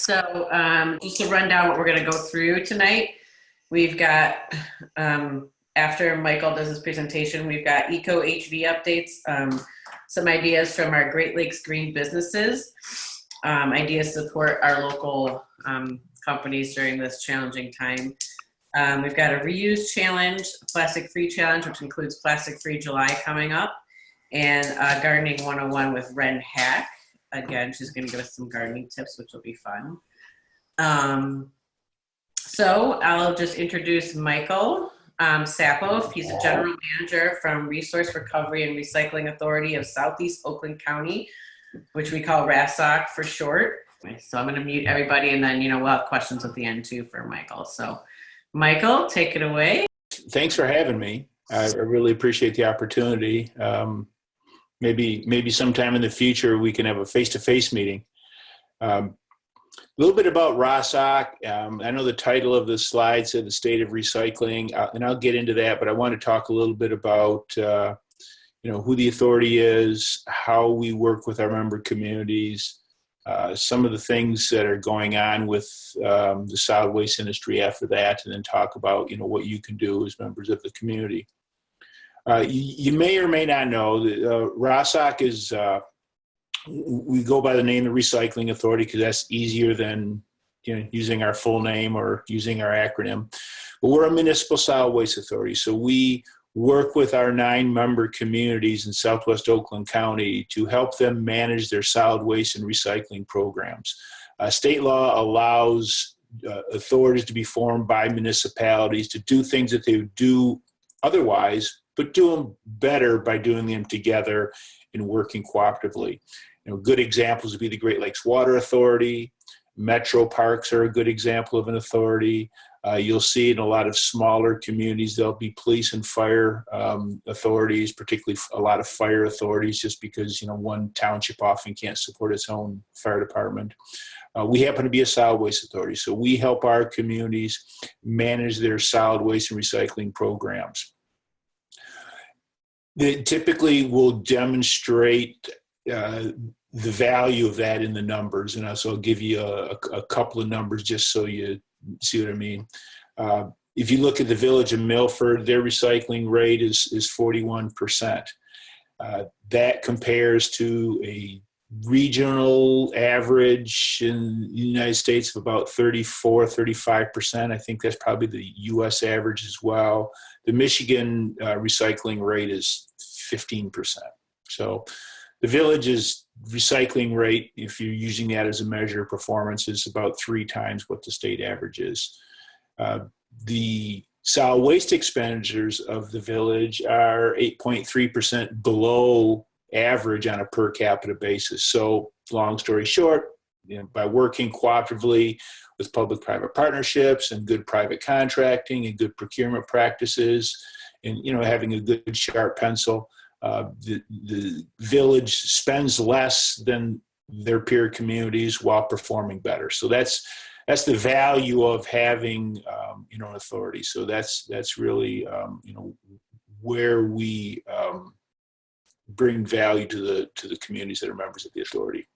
So just to run down what we're going to go through tonight, we've got, after Michael does his presentation, we've got EcoHV updates, some ideas from our Great Lakes green businesses, ideas to support our local companies during this challenging time. We've got a reuse challenge, plastic-free challenge, which includes Plastic-Free July coming up, and Gardening 101 with Wren Hack. Again, she's going to give us some gardening tips, which will be fun. So I'll just introduce Michael Csapo. He's a general manager from Resource Recovery and Recycling Authority of Southeast Oakland County, which we call RRRASOC for short. So I'm going to mute everybody, and then we'll have questions at the end too for Michael. So Michael, take it away. Thanks for having me. I really appreciate the opportunity. Maybe sometime in the future we can have a face-to-face meeting. A little bit about RRRASOC. I know the title of the slide said the state of recycling, and I'll get into that, but I want to talk a little bit about who the authority is, how we work with our member communities, some of the things that are going on with the solid waste industry after that, and then talk about what you can do as members of the community. You may or may not know that RRRASOC is, we go by the name the Recycling Authority because that's easier than using our full name or using our acronym. But we're a municipal solid waste authority, so we work with our 9 member communities in Southwest Oakland County to help them manage their solid waste and recycling programs. State law allows authorities to be formed by municipalities to do things that they would do otherwise, but do them better by doing them together and working cooperatively. Good examples would be the Great Lakes Water Authority. Metro parks are a good example of an authority. You'll see in a lot of smaller communities, there'll be police and fire authorities, particularly a lot of fire authorities, just because one township often can't support its own fire department. We happen to be a solid waste authority, so we help our communities manage their solid waste and recycling programs. They typically will demonstrate the value of that in the numbers, and so I'll give you a couple of numbers just so you see what I mean. If you look at the village of Milford, their recycling rate is 41%. That compares to a regional average in the United States of about 35%. I think that's probably the U.S. average as well. The Michigan recycling rate is 15%. So the village's recycling rate, if you're using that as a measure of performance, is about 3 times what the state average is. The solid waste expenditures of the village are 8.3% below average on a per capita basis. So long story short, by working cooperatively with public-private partnerships and good private contracting and good procurement practices and having a good sharp pencil, the village spends less than their peer communities while performing better. So that's the value of having an authority. So that's really where we bring value to the communities that are members of the authority.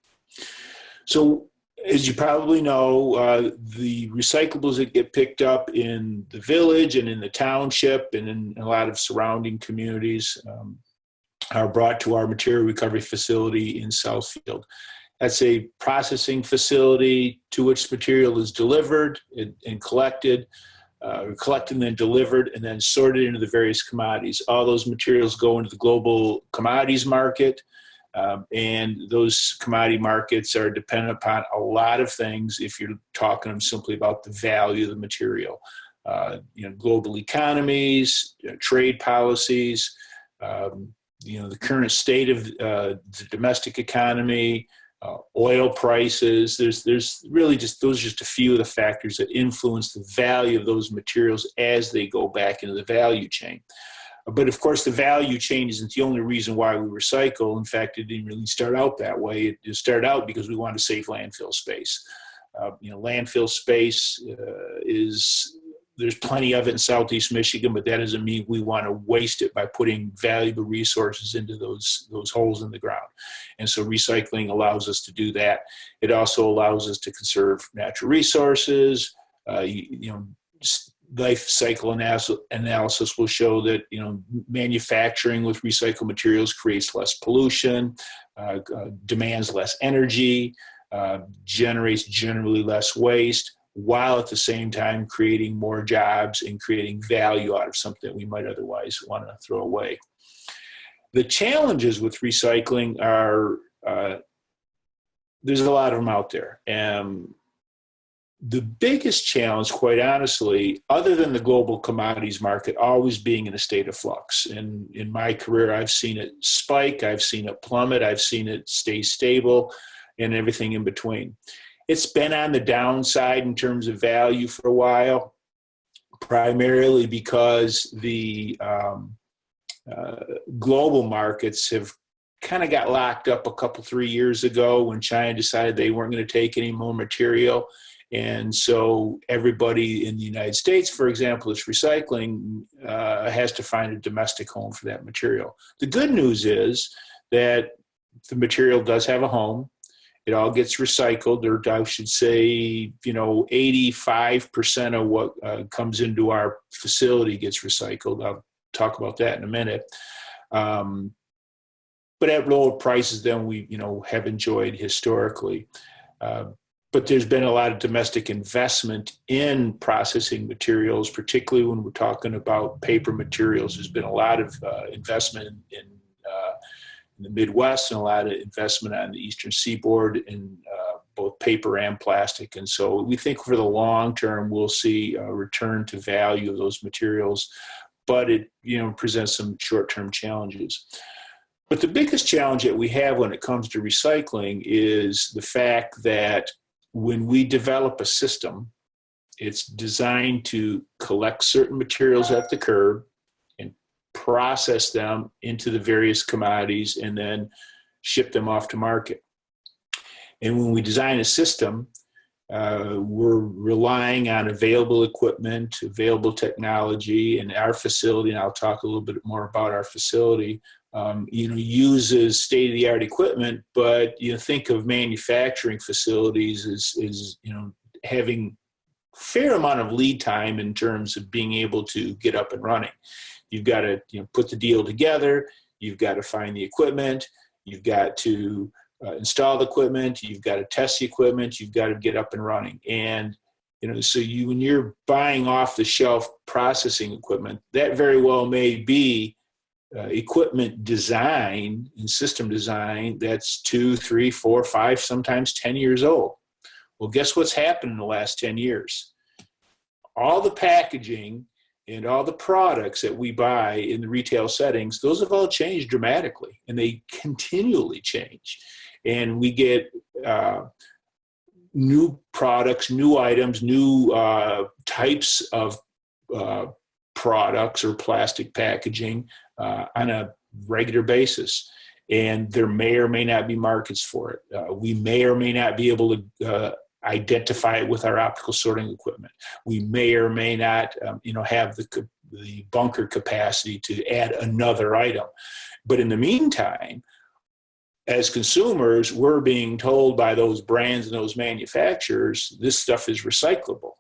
So as you probably know, the recyclables that get picked up in the village and in the township and in a lot of surrounding communities are brought to our material recovery facility in Southfield. That's a processing facility to which material is delivered and collected and then delivered and then sorted into the various commodities. All those materials go into the global commodities market, and those commodity markets are dependent upon a lot of things if you're talking simply about the value of the material. Global economies, trade policies, the current state of the domestic economy, oil prices. There's really those are just a few of the factors that influence the value of those materials as they go back into the value chain. But of course, the value chain isn't the only reason why we recycle. In fact, it didn't really start out that way. It started out because we wanted to save landfill space. Landfill space is there's plenty of it in Southeast Michigan, but that doesn't mean we want to waste it by putting valuable resources into those holes in the ground. And so recycling allows us to do that. It also allows us to conserve natural resources. Life cycle analysis will show that, manufacturing with recycled materials creates less pollution, demands less energy, generates generally less waste, while at the same time creating more jobs and creating value out of something that we might otherwise want to throw away. The challenges with recycling are, there's a lot of them out there. The biggest challenge, quite honestly, other than the global commodities market always being in a state of flux. And in my career, I've seen it spike, I've seen it plummet, I've seen it stay stable, and everything in between. It's been on the downside in terms of value for a while, primarily because the global markets have kind of got locked up a couple, 3 years ago when China decided they weren't going to take any more material. And so everybody in the United States, for example, that's recycling has to find a domestic home for that material. The good news is that the material does have a home. It all gets recycled, or I should say, 85% of what comes into our facility gets recycled. I'll talk about that in a minute. But at lower prices than we, have enjoyed historically. But there's been a lot of domestic investment in processing materials, particularly when we're talking about paper materials. There's been a lot of investment in the Midwest and a lot of investment on the Eastern Seaboard in both paper and plastic. And so we think for the long term, we'll see a return to value of those materials, but it presents some short-term challenges. But the biggest challenge that we have when it comes to recycling is the fact that when we develop a system, it's designed to collect certain materials at the curb and process them into the various commodities and then ship them off to market. And when we design a system, we're relying on available equipment, available technology, and our facility, and I'll talk a little bit more about our facility, uses state-of-the-art equipment, but think of manufacturing facilities as having a fair amount of lead time in terms of being able to get up and running. You've got to put the deal together, you've got to find the equipment, you've got to install the equipment, you've got to test the equipment, you've got to get up and running. And so when you're buying off-the-shelf processing equipment, that very well may be equipment design and system design that's 2, 3, 4, 5, sometimes 10 years old. Well, guess what's happened in the last 10 years? All the packaging and all the products that we buy in the retail settings, those have all changed dramatically, and they continually change. And we get new products, new items, new types of products or plastic packaging on a regular basis. And there may or may not be markets for it. We may or may not be able to identify it with our optical sorting equipment. We may or may not have the bunker capacity to add another item. But in the meantime, as consumers, we're being told by those brands and those manufacturers, this stuff is recyclable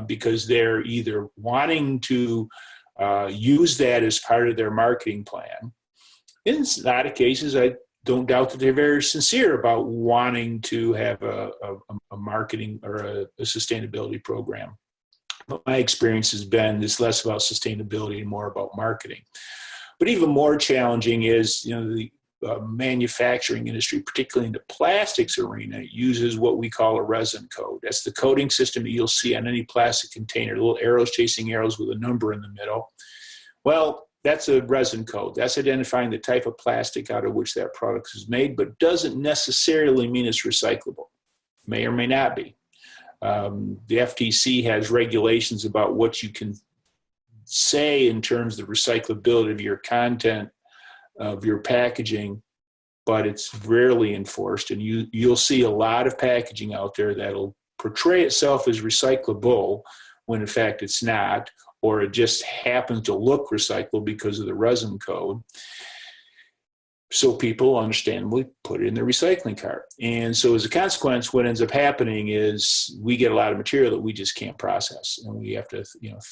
because they're either wanting to use that as part of their marketing plan. In a lot of cases, I don't doubt that they're very sincere about wanting to have a marketing or a sustainability program. But my experience has been it's less about sustainability and more about marketing. But even more challenging is, the manufacturing industry, particularly in the plastics arena, uses what we call a resin code. That's the coding system that you'll see on any plastic container, little arrows chasing arrows with a number in the middle. Well, that's a resin code. That's identifying the type of plastic out of which that product is made, but doesn't necessarily mean it's recyclable. May or may not be. The FTC has regulations about what you can say in terms of the recyclability of your content of your packaging, but it's rarely enforced. And you'll see a lot of packaging out there that'll portray itself as recyclable when in fact it's not, or it just happens to look recyclable because of the resin code. So people understandably put it in the recycling cart. And so as a consequence, what ends up happening is we get a lot of material that we just can't process. And we have to,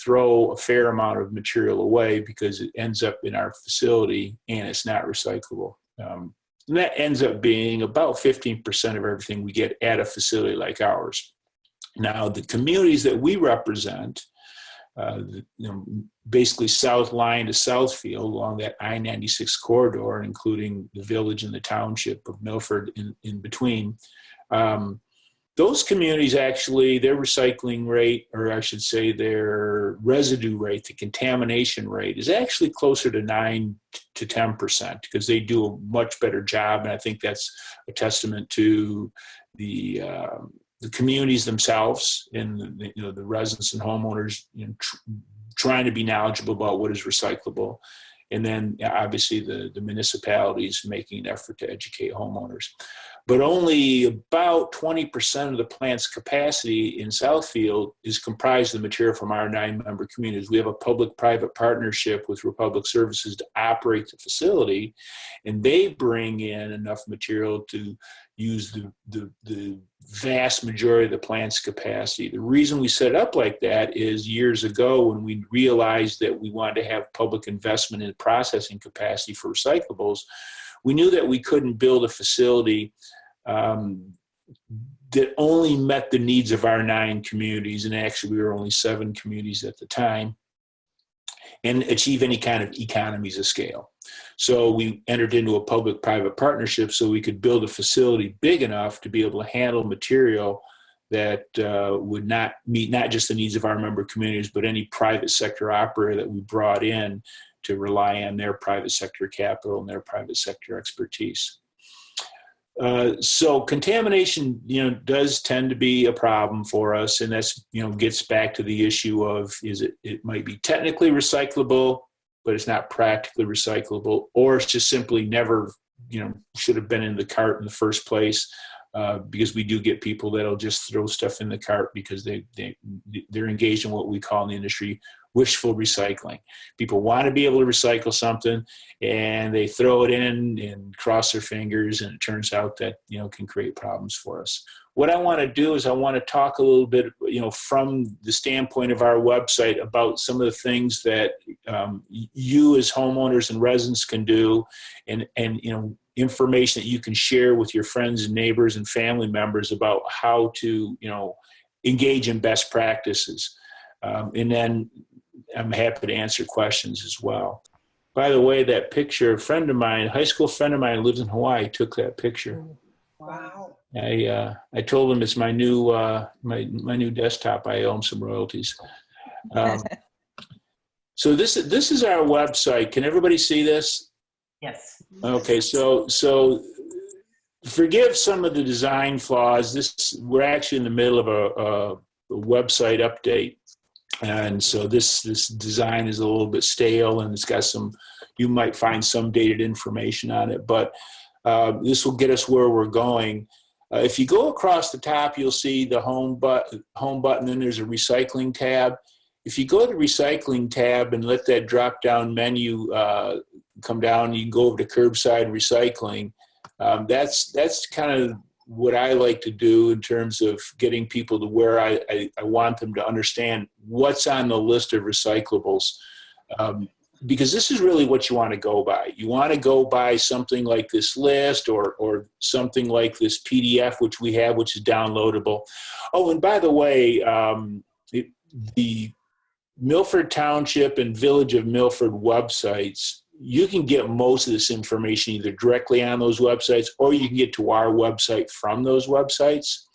throw a fair amount of material away because it ends up in our facility and it's not recyclable. And that ends up being about 15% of everything we get at a facility like ours. Now, the communities that we represent, basically South Line to Southfield along that I-96 corridor, including the village and the township of Milford in between. Those communities actually, their recycling rate, or I should say their residue rate, the contamination rate, is actually closer to 9 to 10% because they do a much better job. And I think that's a testament to the communities themselves and the residents and homeowners trying to be knowledgeable about what is recyclable, and then obviously the municipalities making an effort to educate homeowners. But only about 20% of the plant's capacity in Southfield is comprised of material from our 9-member communities. We have a public-private partnership with Republic Services to operate the facility, and they bring in enough material to use the vast majority of the plant's capacity. The reason we set it up like that is years ago when we realized that we wanted to have public investment in processing capacity for recyclables, we knew that we couldn't build a facility that only met the needs of our 9 communities, and actually we were only 7 communities at the time, and achieve any kind of economies of scale. So we entered into a public-private partnership so we could build a facility big enough to be able to handle material that would not meet not just the needs of our member communities, but any private sector operator that we brought in to rely on their private sector capital and their private sector expertise. So contamination, does tend to be a problem for us, and that's, gets back to the issue of it might be technically recyclable, but it's not practically recyclable, or it's just simply never, should have been in the cart in the first place, because we do get people that'll just throw stuff in the cart because they're engaged in what we call in the industry wishful recycling. People want to be able to recycle something and they throw it in and cross their fingers, and it turns out that, can create problems for us. What I want to do is I want to talk a little bit, from the standpoint of our website about some of the things that you as homeowners and residents can do, and information that you can share with your friends and neighbors and family members about how to, engage in best practices. And then I'm happy to answer questions as well. By the way, that picture, a friend of mine, high school friend of mine who lives in Hawaii, took that picture. Wow. I told him it's my new my new desktop. I owe him some royalties. So this is our website. Can everybody see this? Yes. Okay, so forgive some of the design flaws. We're actually in the middle of a website update, and so this design is a little bit stale, and it's got you might find some dated information on it, but this will get us where we're going. If you go across the top, you'll see the home button, then there's a recycling tab. If you go to the recycling tab and let that drop down menu come down, you can go over to curbside recycling. That's kind of what I like to do in terms of getting people to where I want them to understand what's on the list of recyclables. Because this is really what you want to go by. You want to go by something like this list or something like this PDF, which we have, which is downloadable. Oh, and by the way, the Milford Township and Village of Milford websites, you can get most of this information either directly on those websites, or you can get to our website from those websites.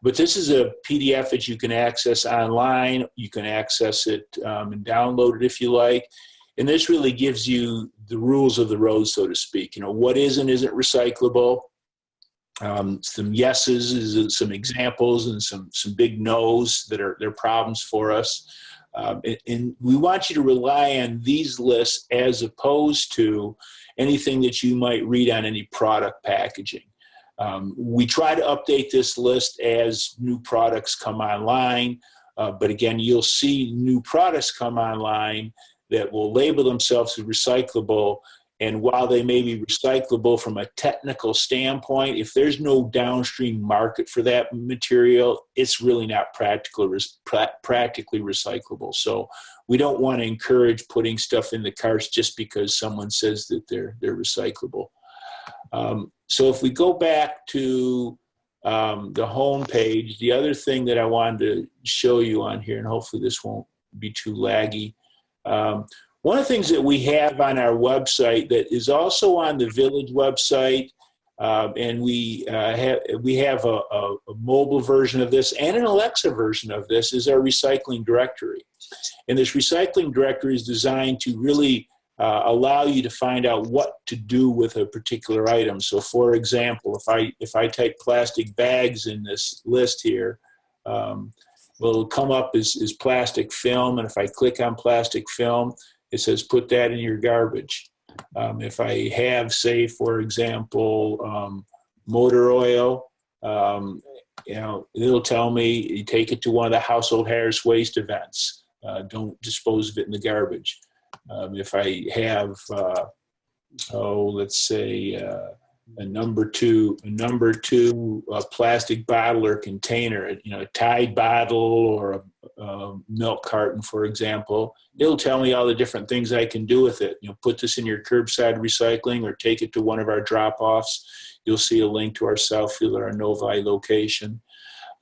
But this is a PDF that you can access online. You can access it and download it if you like. And this really gives you the rules of the road, so to speak. What is and isn't recyclable. Some yeses, some examples, and some big no's they're problems for us. And we want you to rely on these lists as opposed to anything that you might read on any product packaging. We try to update this list as new products come online. But again, you'll see new products come online that will label themselves as recyclable. And while they may be recyclable from a technical standpoint, if there's no downstream market for that material, it's really not practically recyclable. So we don't want to encourage putting stuff in the carts just because someone says that they're recyclable. So if we go back to the home page, the other thing that I wanted to show you on here, and hopefully this won't be too laggy, one of the things that we have on our website that is also on the Village website, and we have a mobile version of this and an Alexa version of this, is our recycling directory. And this recycling directory is designed to really allow you to find out what to do with a particular item. So for example, if I type plastic bags in this list here, well, it'll come up as plastic film, and if I click on plastic film, it says put that in your garbage. If I have, say, for example, motor oil, it'll tell me you take it to one of the household hazardous waste events. Don't dispose of it in the garbage. If I have, let's say a number two plastic bottle or container, a Tide bottle or a milk carton, for example, it'll tell me all the different things I can do with it. Put this in your curbside recycling or take it to one of our drop-offs. You'll see a link to our Southfield or our Novi location.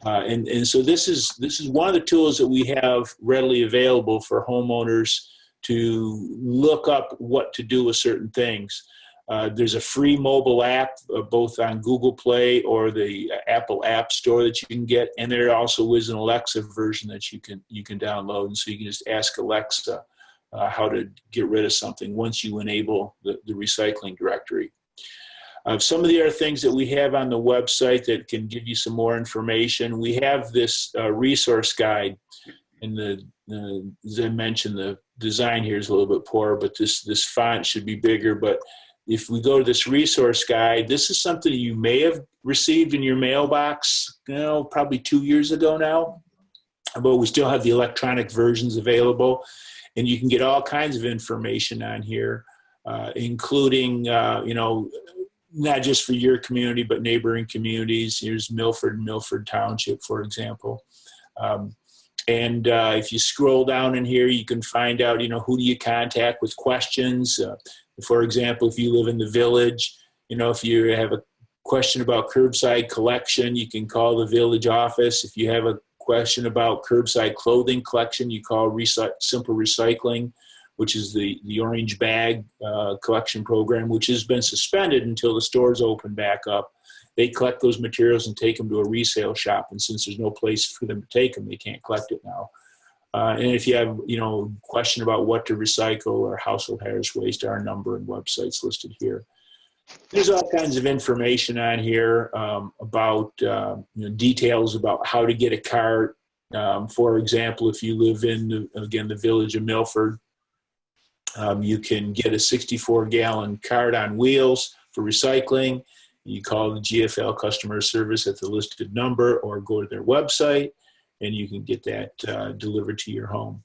And so this is one of the tools that we have readily available for homeowners to look up what to do with certain things. There's a free mobile app, both on Google Play or the Apple App Store that you can get, and there also is an Alexa version that you can download, and so you can just ask Alexa how to get rid of something once you enable the recycling directory. Some of the other things that we have on the website that can give you some more information, we have this resource guide, and as I mentioned, the design here is a little bit poor, but this font should be bigger. But if we go to this resource guide, this is something you may have received in your mailbox, probably 2 years ago now, but we still have the electronic versions available, and you can get all kinds of information on here, including, not just for your community, but neighboring communities. Here's Milford Township, for example. And if you scroll down in here, you can find out, who do you contact with questions. For example, if you live in the Village, if you have a question about curbside collection, you can call the Village office. If you have a question about curbside clothing collection, you call Simple Recycling, which is the orange bag collection program, which has been suspended until the stores open back up. They collect those materials and take them to a resale shop, and since there's no place for them to take them, they can't collect it now. And if you have, a question about what to recycle or household hazardous waste, our number and websites listed here. There's all kinds of information on here about details about how to get a cart. For example, if you live in, the Village of Milford, you can get a 64-gallon cart on wheels for recycling. You call the GFL customer service at the listed number or go to their website, and you can get that delivered to your home.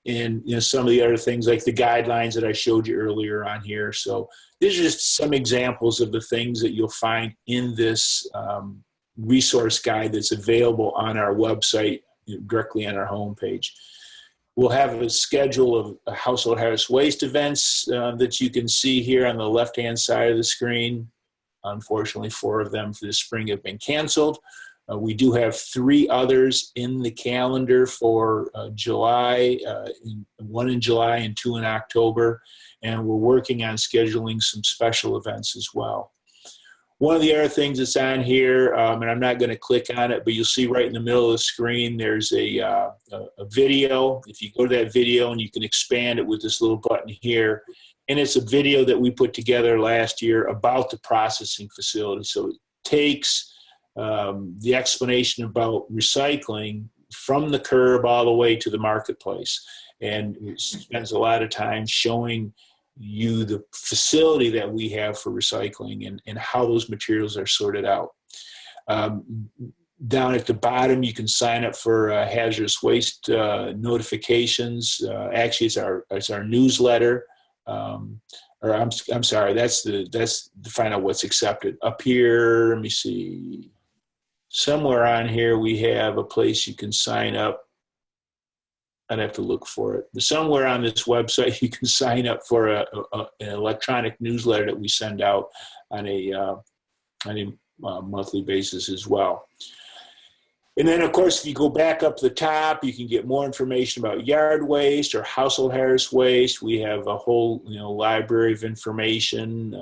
And some of the other things like the guidelines that I showed you earlier on here. So these are just some examples of the things that you'll find in this resource guide that's available on our website, directly on our homepage. We'll have a schedule of household hazardous waste events that you can see here on the left-hand side of the screen. Unfortunately, 4 of them for this spring have been canceled. We do have 3 others in the calendar for July, 1 in July and 2 in October, and we're working on scheduling some special events as well. One of the other things that's on here, and I'm not going to click on it, but you'll see right in the middle of the screen, there's a video. If you go to that video, and you can expand it with this little button here, and it's a video that we put together last year about the processing facility. So it takes the explanation about recycling from the curb all the way to the marketplace. And it spends a lot of time showing you the facility that we have for recycling and how those materials are sorted out. Down at the bottom, you can sign up for hazardous waste notifications. Actually, it's our newsletter. Or I'm sorry, that's to find out what's accepted. Up here, let me see. Somewhere on here, we have a place you can sign up. I'd have to look for it. But somewhere on this website, you can sign up for an electronic newsletter that we send out on a monthly basis as well. And then, of course, if you go back up the top, you can get more information about yard waste or household hazardous waste. We have a whole library of information.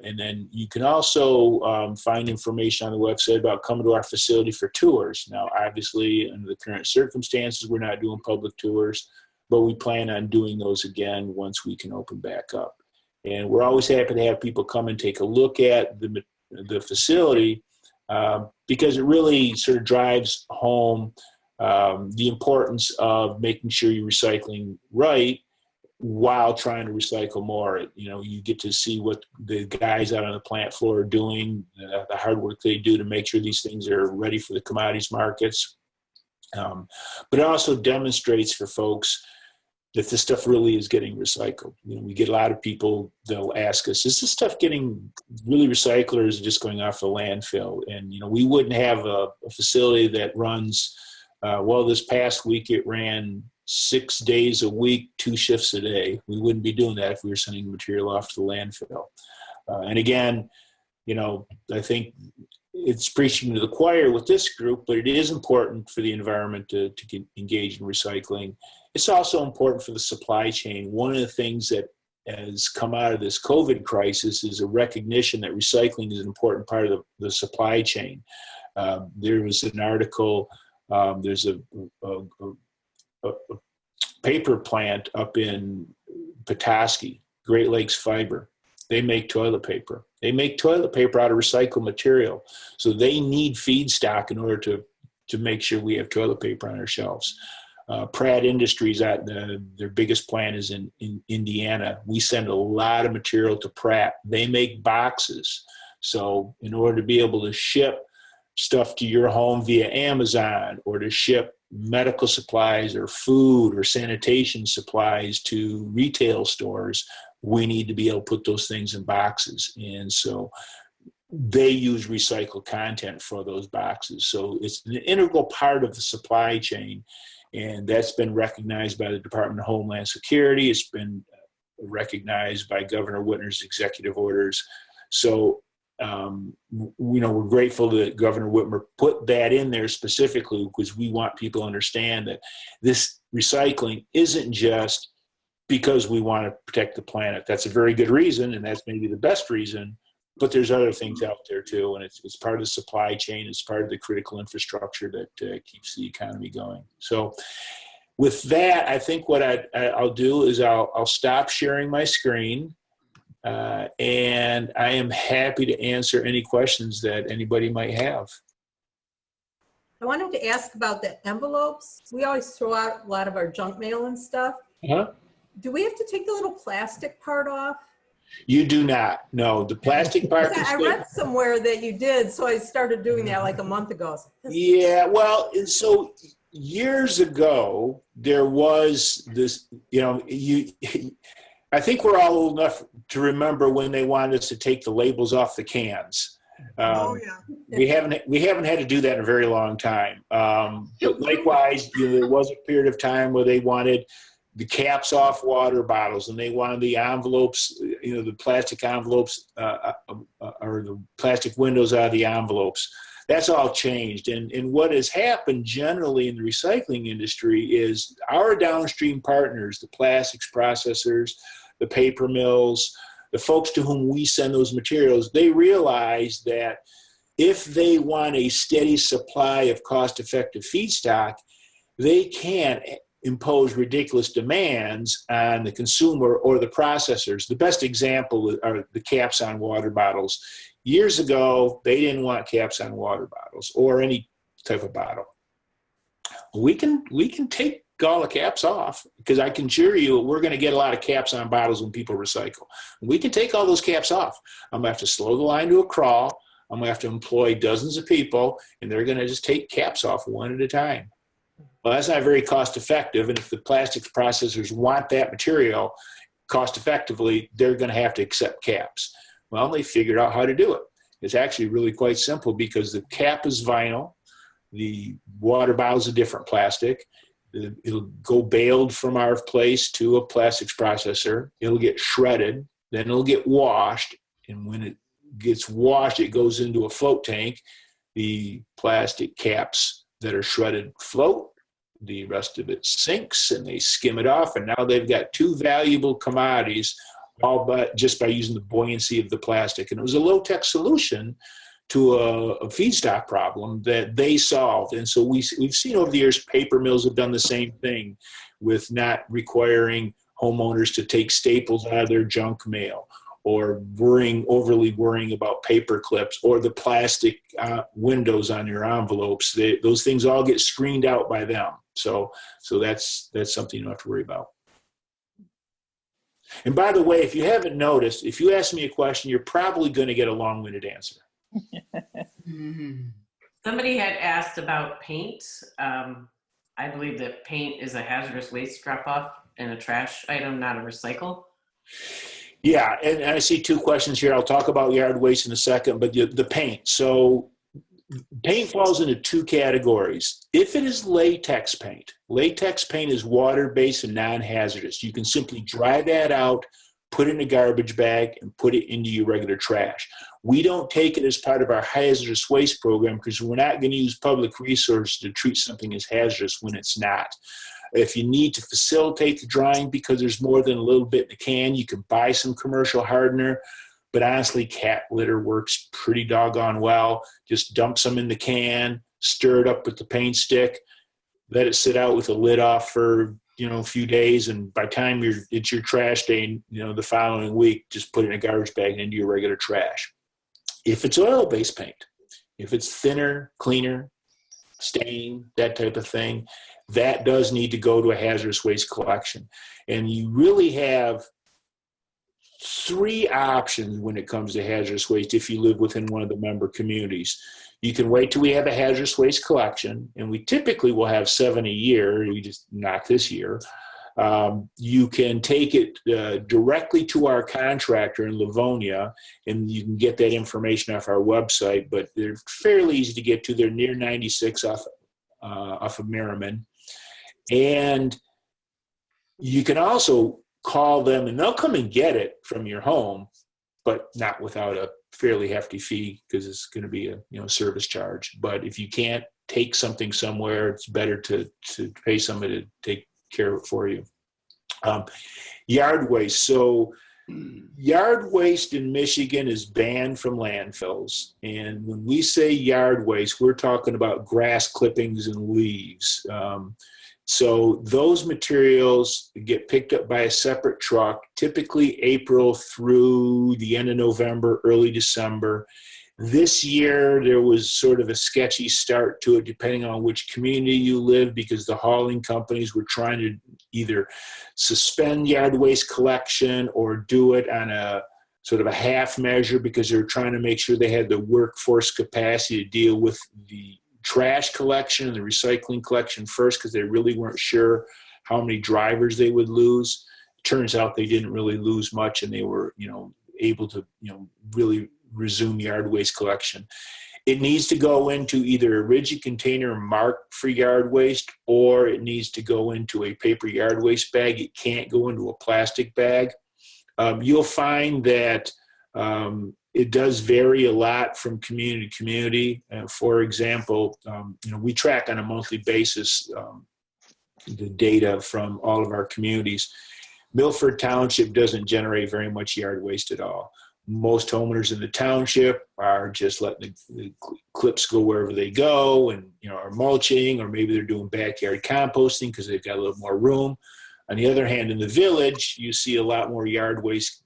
And then you can also find information on the website about coming to our facility for tours. Now, obviously, under the current circumstances, we're not doing public tours, but we plan on doing those again once we can open back up. And we're always happy to have people come and take a look at the facility, because it really sort of drives home the importance of making sure you're recycling right while trying to recycle more. You get to see what the guys out on the plant floor are doing, the hard work they do to make sure these things are ready for the commodities markets. But it also demonstrates for folks that this stuff really is getting recycled. We get a lot of people that'll ask us, is this stuff getting really recycled, or is it just going off the landfill? And, we wouldn't have a facility that runs, this past week it ran 6 days a week, 2 shifts a day. We wouldn't be doing that if we were sending material off to the landfill. And again, I think it's preaching to the choir with this group, but it is important for the environment to engage in recycling. It's also important for the supply chain. One of the things that has come out of this COVID crisis is a recognition that recycling is an important part of the supply chain. There was an article, there's a paper plant up in Petoskey, Great Lakes Fiber. They make toilet paper. They make toilet paper out of recycled material. So they need feedstock in order to make sure we have toilet paper on our shelves. Pratt Industries, their biggest plant is in Indiana. We send a lot of material to Pratt. They make boxes. So in order to be able to ship stuff to your home via Amazon, or to ship medical supplies or food or sanitation supplies to retail stores, we need to be able to put those things in boxes. And so they use recycled content for those boxes. So it's an integral part of the supply chain. And that's been recognized by the Department of Homeland Security. It's been recognized by Governor Whitmer's executive orders. So, we're grateful that Governor Whitmer put that in there specifically, because we want people to understand that this recycling isn't just because we want to protect the planet. That's a very good reason, and that's maybe the best reason. But there's other things out there too, and it's part of the supply chain. It's part of the critical infrastructure that keeps the economy going. So, with that, I think what I'll do is I'll stop sharing my screen, and I am happy to answer any questions that anybody might have. I wanted to ask about the envelopes. We always throw out a lot of our junk mail and stuff. Do we have to take the little plastic part off? You do not. No, the plastic part. I read somewhere that you did, so I started doing that like a month ago. Yeah, well, so years ago, there was this, I think we're all old enough to remember when they wanted us to take the labels off the cans. We haven't had to do that in a very long time. But likewise, there was a period of time where they wanted the caps off water bottles, and they wanted the envelopes, the plastic envelopes, or the plastic windows out of the envelopes. That's all changed. And what has happened generally in the recycling industry is our downstream partners, the plastics processors, the paper mills, the folks to whom we send those materials, they realize that if they want a steady supply of cost-effective feedstock, they can't impose ridiculous demands on the consumer or the processors. The best example are the caps on water bottles. Years ago, they didn't want caps on water bottles or any type of bottle. We can take all the caps off, because I can assure you we're going to get a lot of caps on bottles when people recycle. We can take all those caps off. I'm going to have to slow the line to a crawl. I'm going to have to employ dozens of people, and they're going to just take caps off one at a time. Well, that's not very cost effective. And if the plastics processors want that material cost effectively, they're going to have to accept caps. Well, they figured out how to do it. It's actually really quite simple because the cap is vinyl. The water bottle is a different plastic. It'll go baled from our place to a plastics processor. It'll get shredded. Then it'll get washed. And when it gets washed, it goes into a float tank. The plastic caps that are shredded float. The rest of it sinks, and they skim it off. And now they've got two valuable commodities, all but just by using the buoyancy of the plastic. And it was a low-tech solution to a feedstock problem that they solved. And so we've seen over the years, paper mills have done the same thing with not requiring homeowners to take staples out of their junk mail, or overly worrying about paper clips or the plastic windows on your envelopes. Those things all get screened out by them. So that's something you don't have to worry about. And by the way, if you haven't noticed, if you ask me a question, you're probably going to get a long-winded answer. Somebody had asked about paint. I believe that paint is a hazardous waste drop-off and a trash item, not a recycle. Yeah, and I see two questions here. I'll talk about yard waste in a second, but the paint. So paint falls into two categories. If it is latex paint is water-based and non-hazardous. You can simply dry that out, put it in a garbage bag, and put it into your regular trash. We don't take it as part of our hazardous waste program because we're not going to use public resources to treat something as hazardous when it's not. If you need to facilitate the drying because there's more than a little bit in the can, you can buy some commercial hardener. But honestly, cat litter works pretty doggone well. Just dump some in the can, stir it up with the paint stick, let it sit out with the lid off for a few days, and by the time it's your trash day, the following week, just put it in a garbage bag and into your regular trash. If it's oil-based paint, if it's thinner, cleaner, stain, that type of thing, that does need to go to a hazardous waste collection. And you really have three options when it comes to hazardous waste if you live within one of the member communities. You can wait till we have a hazardous waste collection, and we typically will have 7 a year. We just not this year. You can take it directly to our contractor in Livonia, and you can get that information off our website, but they're fairly easy to get to. They're near 96 off of Merriman. And you can also call them, and they'll come and get it from your home, but not without a fairly hefty fee because it's going to be a service charge. But if you can't take something somewhere, it's better to pay somebody to take care of it for you. Yard waste. So yard waste in Michigan is banned from landfills. And when we say yard waste, we're talking about grass clippings and leaves. So those materials get picked up by a separate truck, typically April through the end of November, early December. This year, there was sort of a sketchy start to it, depending on which community you live, because the hauling companies were trying to either suspend yard waste collection or do it on a sort of a half measure because they were trying to make sure they had the workforce capacity to deal with the trash collection and the recycling collection first, because they really weren't sure how many drivers they would lose. Turns out they didn't really lose much, and they were, able to, really resume yard waste collection. It needs to go into either a rigid container marked for yard waste, or it needs to go into a paper yard waste bag. It can't go into a plastic bag. You'll find that it does vary a lot from community to community. For example, we track on a monthly basis the data from all of our communities. Milford Township doesn't generate very much yard waste at all. Most homeowners in the township are just letting the clips go wherever they go, and are mulching, or maybe they're doing backyard composting because they've got a little more room. On the other hand, in the village, you see a lot more yard waste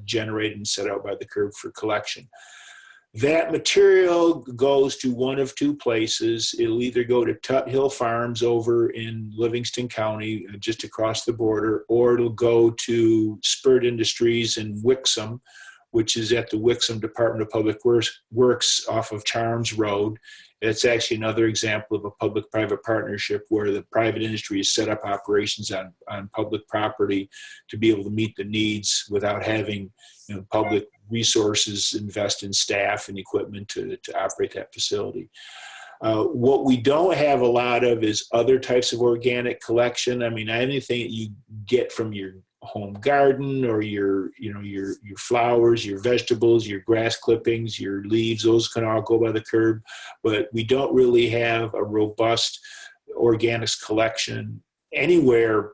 generated and set out by the curb for collection. That material goes to one of two places. It'll either go to Tut Hill Farms over in Livingston County, just across the border, or it'll go to Spurt Industries in Wixom, which is at the Wixom Department of Public Works off of Charms Road. It's actually another example of a public-private partnership where the private industry has set up operations on public property to be able to meet the needs without having public resources invest in staff and equipment to operate that facility. What we don't have a lot of is other types of organic collection. I mean, anything that you get from your home garden or your flowers, your vegetables, your grass clippings, your leaves, those can all go by the curb. But we don't really have a robust organics collection anywhere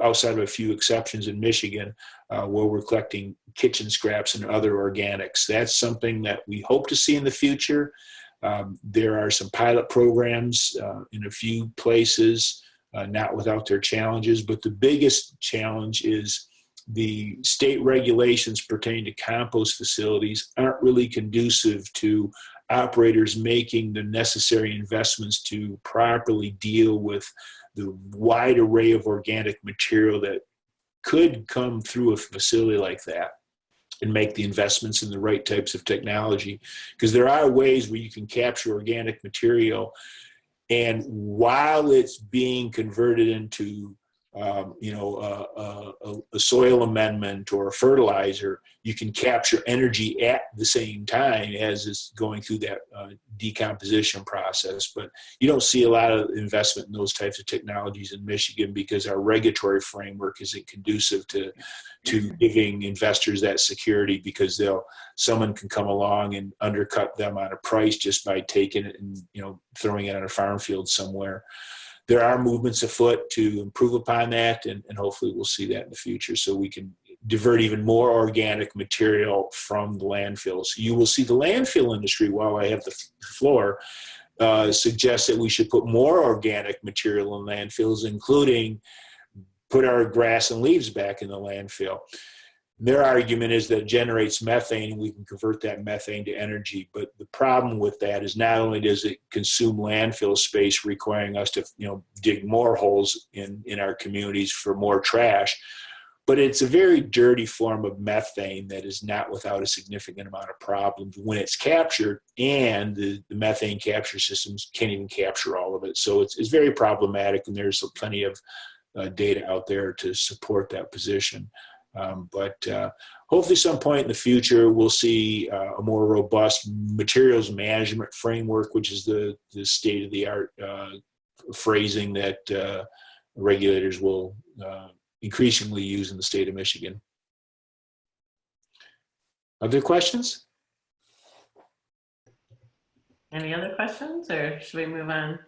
outside of a few exceptions in Michigan, where we're collecting kitchen scraps and other organics. That's something that we hope to see in the future. There are some pilot programs in a few places, not without their challenges, but the biggest challenge is the state regulations pertaining to compost facilities aren't really conducive to operators making the necessary investments to properly deal with the wide array of organic material that could come through a facility like that, and make the investments in the right types of technology. Because there are ways where you can capture organic material, and while it's being converted into a soil amendment or a fertilizer, you can capture energy at the same time as it's going through that decomposition process. But you don't see a lot of investment in those types of technologies in Michigan because our regulatory framework isn't conducive to giving investors that security, because someone can come along and undercut them on a price just by taking it and throwing it on a farm field somewhere. There are movements afoot to improve upon that, and hopefully we'll see that in the future so we can divert even more organic material from the landfills. You will see the landfill industry, while I have the floor, suggest that we should put more organic material in landfills, including put our grass and leaves back in the landfill. Their argument is that it generates methane, and we can convert that methane to energy. But the problem with that is not only does it consume landfill space, requiring us to dig more holes in our communities for more trash, but it's a very dirty form of methane that is not without a significant amount of problems when it's captured, and the methane capture systems can't even capture all of it. So it's very problematic, and there's plenty of data out there to support that position. But hopefully some point in the future, we'll see a more robust materials management framework, which is the state-of-the-art phrasing that regulators will increasingly use in the state of Michigan. Other questions? Any other questions, or should we move on?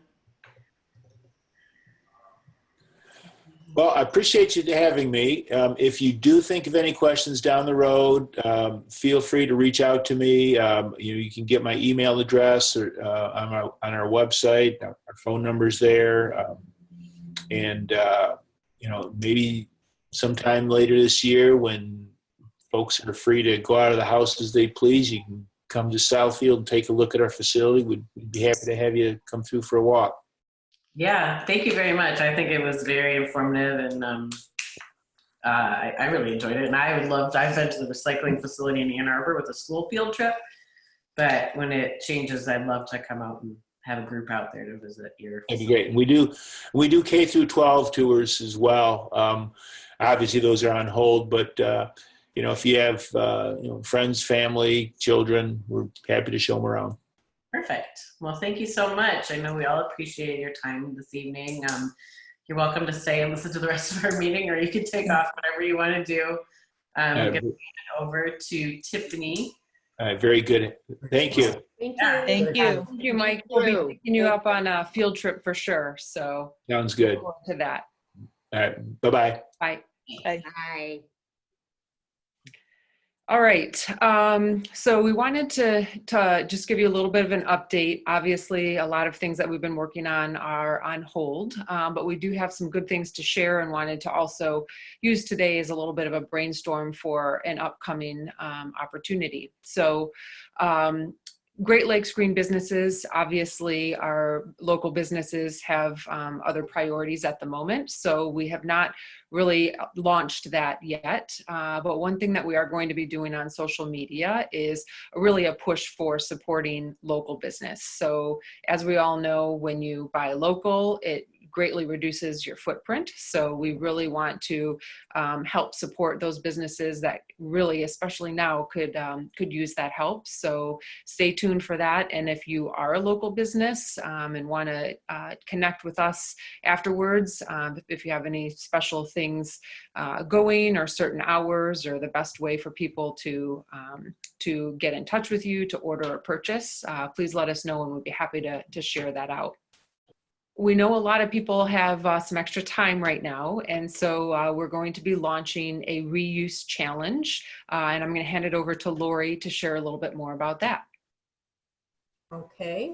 Well, I appreciate you having me. If you do think of any questions down the road, feel free to reach out to me. You can get my email address or, on our website. Our phone number's there. Maybe sometime later this year, when folks are free to go out of the house as they please, you can come to Southfield and take a look at our facility. We'd be happy to have you come through for a walk. Yeah, thank you very much. I think it was very informative, and I really enjoyed it. And I've been to the recycling facility in Ann Arbor with a school field trip, but when it changes, I'd love to come out and have a group out there to visit your facility. That'd be great. We do K through 12 tours as well. Obviously those are on hold, but if you have friends, family, children, we're happy to show them around. Perfect. Well, thank you so much. I know we all appreciate your time this evening. You're welcome to stay and listen to the rest of our meeting, or you can take off, whatever you want to do. I'm going to hand it over to Tiffany. All right, very good. Thank you. Thank you. Thank you. Thank you, Mike. We'll be picking you up on a field trip for sure. So sounds good. Look forward to that. All right. Bye-bye. Bye. Bye. Bye. All right. So we wanted to just give you a little bit of an update. Obviously, a lot of things that we've been working on are on hold, but we do have some good things to share, and wanted to also use today as a little bit of a brainstorm for an upcoming opportunity. So Great Lakes Green Businesses, obviously our local businesses have other priorities at the moment, so we have not really launched that yet. But one thing that we are going to be doing on social media is really a push for supporting local business. So as we all know, when you buy local, it greatly reduces your footprint. So we really want to help support those businesses that really, especially now, could use that help. So stay tuned for that. And if you are a local business and want to connect with us afterwards, if you have any special things going or certain hours or the best way for people to get in touch with you to order or purchase, please let us know and we'll be happy to share that out. We know a lot of people have some extra time right now, and so we're going to be launching a reuse challenge, and I'm going to hand it over to Lori to share a little bit more about that. Okay.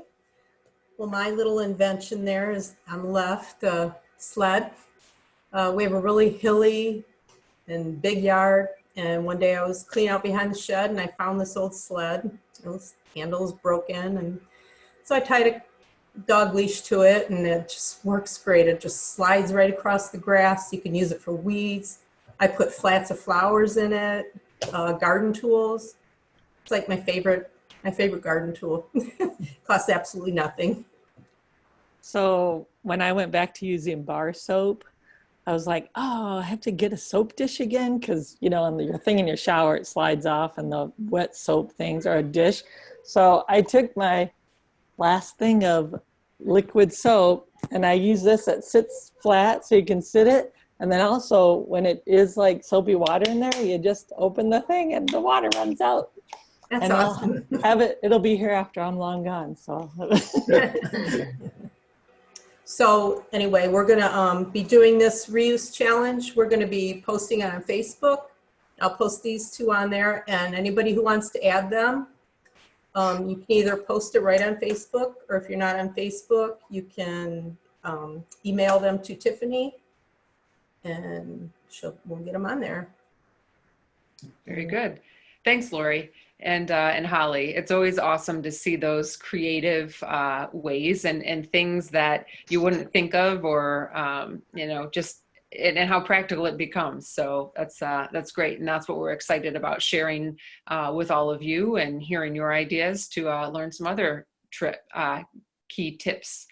Well, my little invention there is on the left, sled. We have a really hilly and big yard, and one day I was cleaning out behind the shed and I found this old sled. The handle is broken, and so I tied a dog leash to it, and it just works great. It just slides right across the grass. You can use it for weeds. I put flats of flowers in it, garden tools. It's like my favorite garden tool. Costs absolutely nothing. So when I went back to using bar soap, I was like, oh, I have to get a soap dish again, because you know, on your thing in your shower, it slides off, and the wet soap things are a dish. So I took my last thing of liquid soap and I use this that sits flat so you can sit it, and then also when it is like soapy water in there, you just open the thing and the water runs out. That's and awesome. I'll have it'll be here after I'm long gone, so So anyway, we're gonna be doing this reuse challenge. We're gonna be posting it on Facebook. I'll post these two on there, and anybody who wants to add them, you can either post it right on Facebook, or if you're not on Facebook, you can email them to Tiffany, and we'll get them on there. Very good. Thanks, Lori and Holly. It's always awesome to see those creative ways and things that you wouldn't think of, or you know, just and how practical it becomes. So that's great, and that's what we're excited about sharing with all of you and hearing your ideas to learn some other key tips.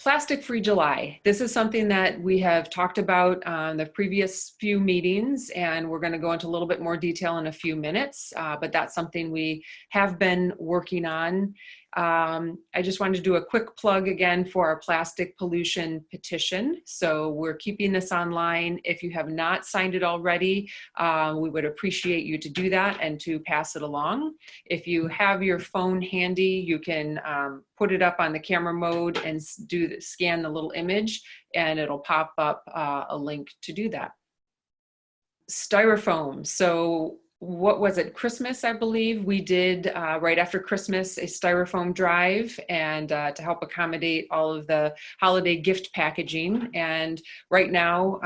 Plastic-free July. This is something that we have talked about on the previous few meetings, and we're going to go into a little bit more detail in a few minutes, but that's something we have been working on. I just wanted to do a quick plug again for our plastic pollution petition. So we're keeping this online. If you have not signed it already, we would appreciate you to do that and to pass it along. If you have your phone handy, you can put it up on the camera mode and scan the little image, and it'll pop up a link to do that. Styrofoam. So what was it, Christmas, I believe, we did right after Christmas a styrofoam drive, and to help accommodate all of the holiday gift packaging. And right now,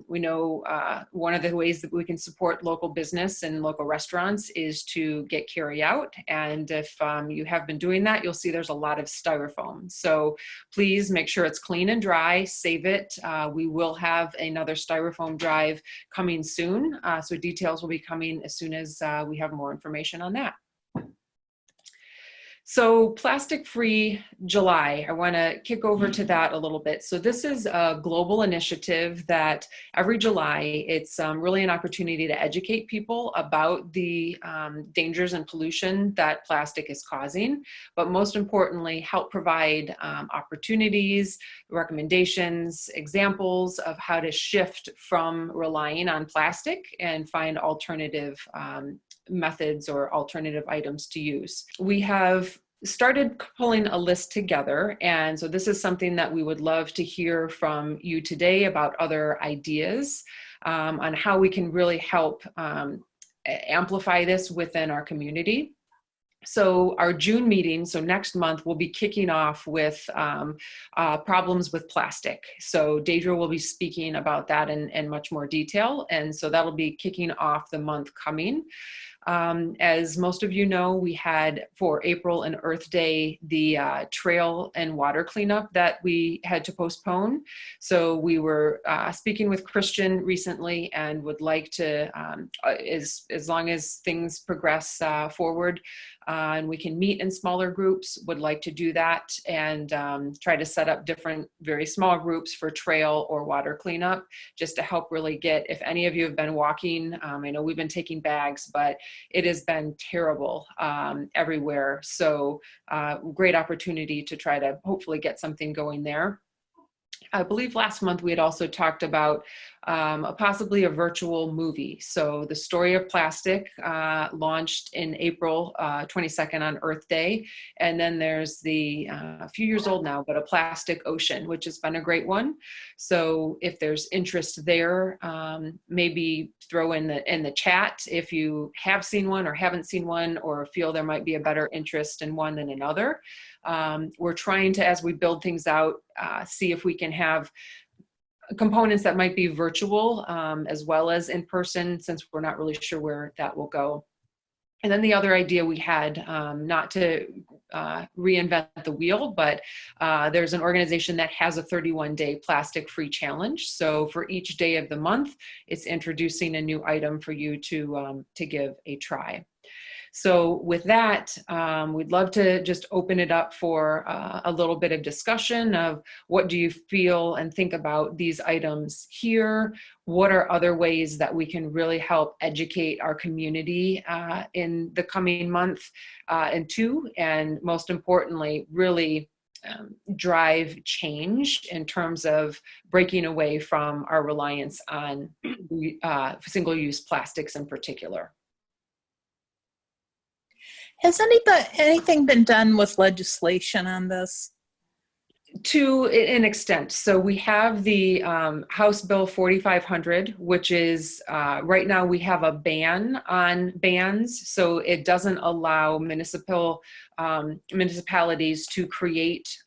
we know one of the ways that we can support local business and local restaurants is to get carry out. And if you have been doing that, you'll see there's a lot of styrofoam. So please make sure it's clean and dry, save it. We will have another styrofoam drive coming soon. So details will be coming as soon as we have more information on that. So Plastic-Free July, I want to kick over to that a little bit. So this is a global initiative that every July, it's really an opportunity to educate people about the dangers and pollution that plastic is causing, but most importantly, help provide opportunities, recommendations, examples of how to shift from relying on plastic and find alternative methods or alternative items to use. We have started pulling a list together, and so this is something that we would love to hear from you today about other ideas on how we can really help amplify this within our community. So our June meeting, so next month, we'll be kicking off with problems with plastic. So Daedra will be speaking about that in much more detail. And so that'll be kicking off the month coming. As most of you know, we had for April and Earth Day, the trail and water cleanup that we had to postpone. So we were speaking with Christian recently and would like to, as long as things progress forward, and we can meet in smaller groups, would like to do that and try to set up different, very small groups for trail or water cleanup, just to help really get, if any of you have been walking, I know we've been taking bags, but it has been terrible everywhere. So great opportunity to try to hopefully get something going there. I believe last month we had also talked about possibly a virtual movie. So the Story of Plastic launched in April 22nd on Earth Day. And then there's the, a few years old now, but A Plastic Ocean, which has been a great one. So if there's interest there, maybe throw in the chat if you have seen one or haven't seen one, or feel there might be a better interest in one than another. We're trying to, as we build things out, see if we can have components that might be virtual as well as in person, since we're not really sure where that will go. And then the other idea we had, not to reinvent the wheel, but there's an organization that has a 31-day plastic-free challenge. So for each day of the month, it's introducing a new item for you to give a try. So with that, we'd love to just open it up for a little bit of discussion of what do you feel and think about these items here? What are other ways that we can really help educate our community in the coming month and two, and most importantly, really drive change in terms of breaking away from our reliance on single-use plastics in particular. Has anything been done with legislation on this? To an extent. So we have the House Bill 4500, which is right now we have a ban on bans. So it doesn't allow municipalities to create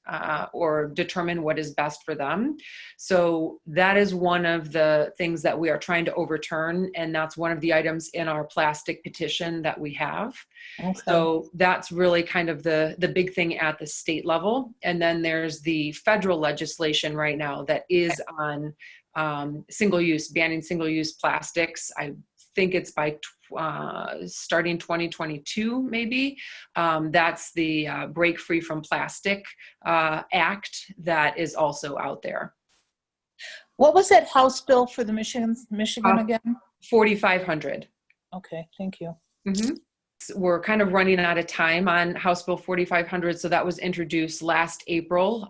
or determine what is best for them. So that is one of the things that we are trying to overturn. And that's one of the items in our plastic petition that we have. Okay. So that's really kind of the big thing at the state level. And then there's the federal legislation right now that is on single-use, banning single-use plastics. I think it's by starting 2022, maybe. That's the Break Free from Plastic Act that is also out there. What was that House bill for the Michigan again? 4500. Okay, thank you. Mm-hmm. We're kind of running out of time on House Bill 4500. So that was introduced last April,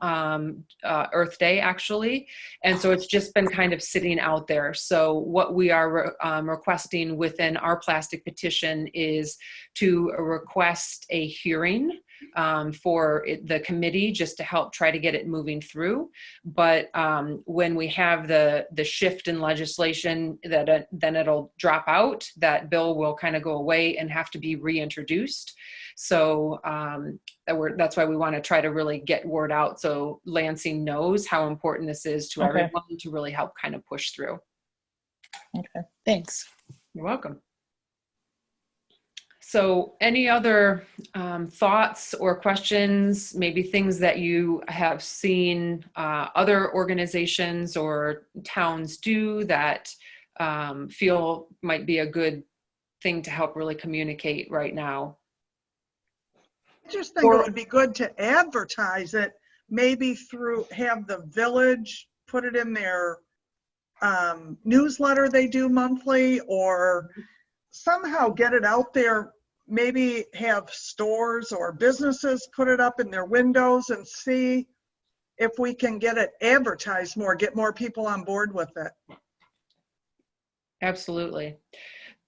Earth Day actually. And so it's just been kind of sitting out there. So what we are requesting within our plastic petition is to request a hearing for the committee, just to help try to get it moving through. But when we have the shift in legislation, that then it'll drop out, that bill will kind of go away and have to be reintroduced. So that's why we want to try to really get word out, so Lansing knows how important this is to everyone, to really help kind of push through. Okay, thanks. You're welcome. So any other thoughts or questions, maybe things that you have seen other organizations or towns do that feel might be a good thing to help really communicate right now? I just think it would be good to advertise it, maybe have the village put it in their newsletter they do monthly, or somehow get it out there. Maybe have stores or businesses put it up in their windows and see if we can get it advertised more, get more people on board with it. Absolutely.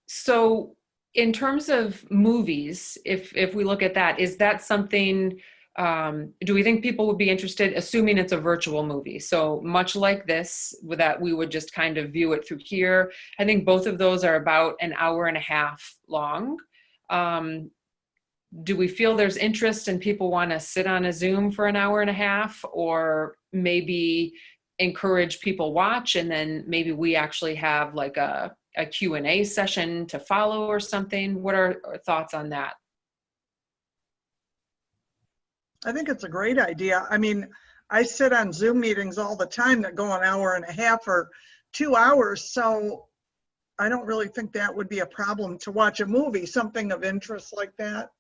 So in terms of movies, if we look at that, is that something, do we think people would be interested, assuming it's a virtual movie? So much like this, with that we would just kind of view it through here. I think both of those are about an hour and a half long. Do we feel there's interest and people want to sit on a Zoom for an hour and a half, or maybe encourage people watch and then maybe we actually have like a a Q&A session to follow or something? What are our thoughts on that? I think it's a great idea. I mean, I sit on Zoom meetings all the time that go an hour and a half or 2 hours. So I don't really think that would be a problem to watch a movie, something of interest like that,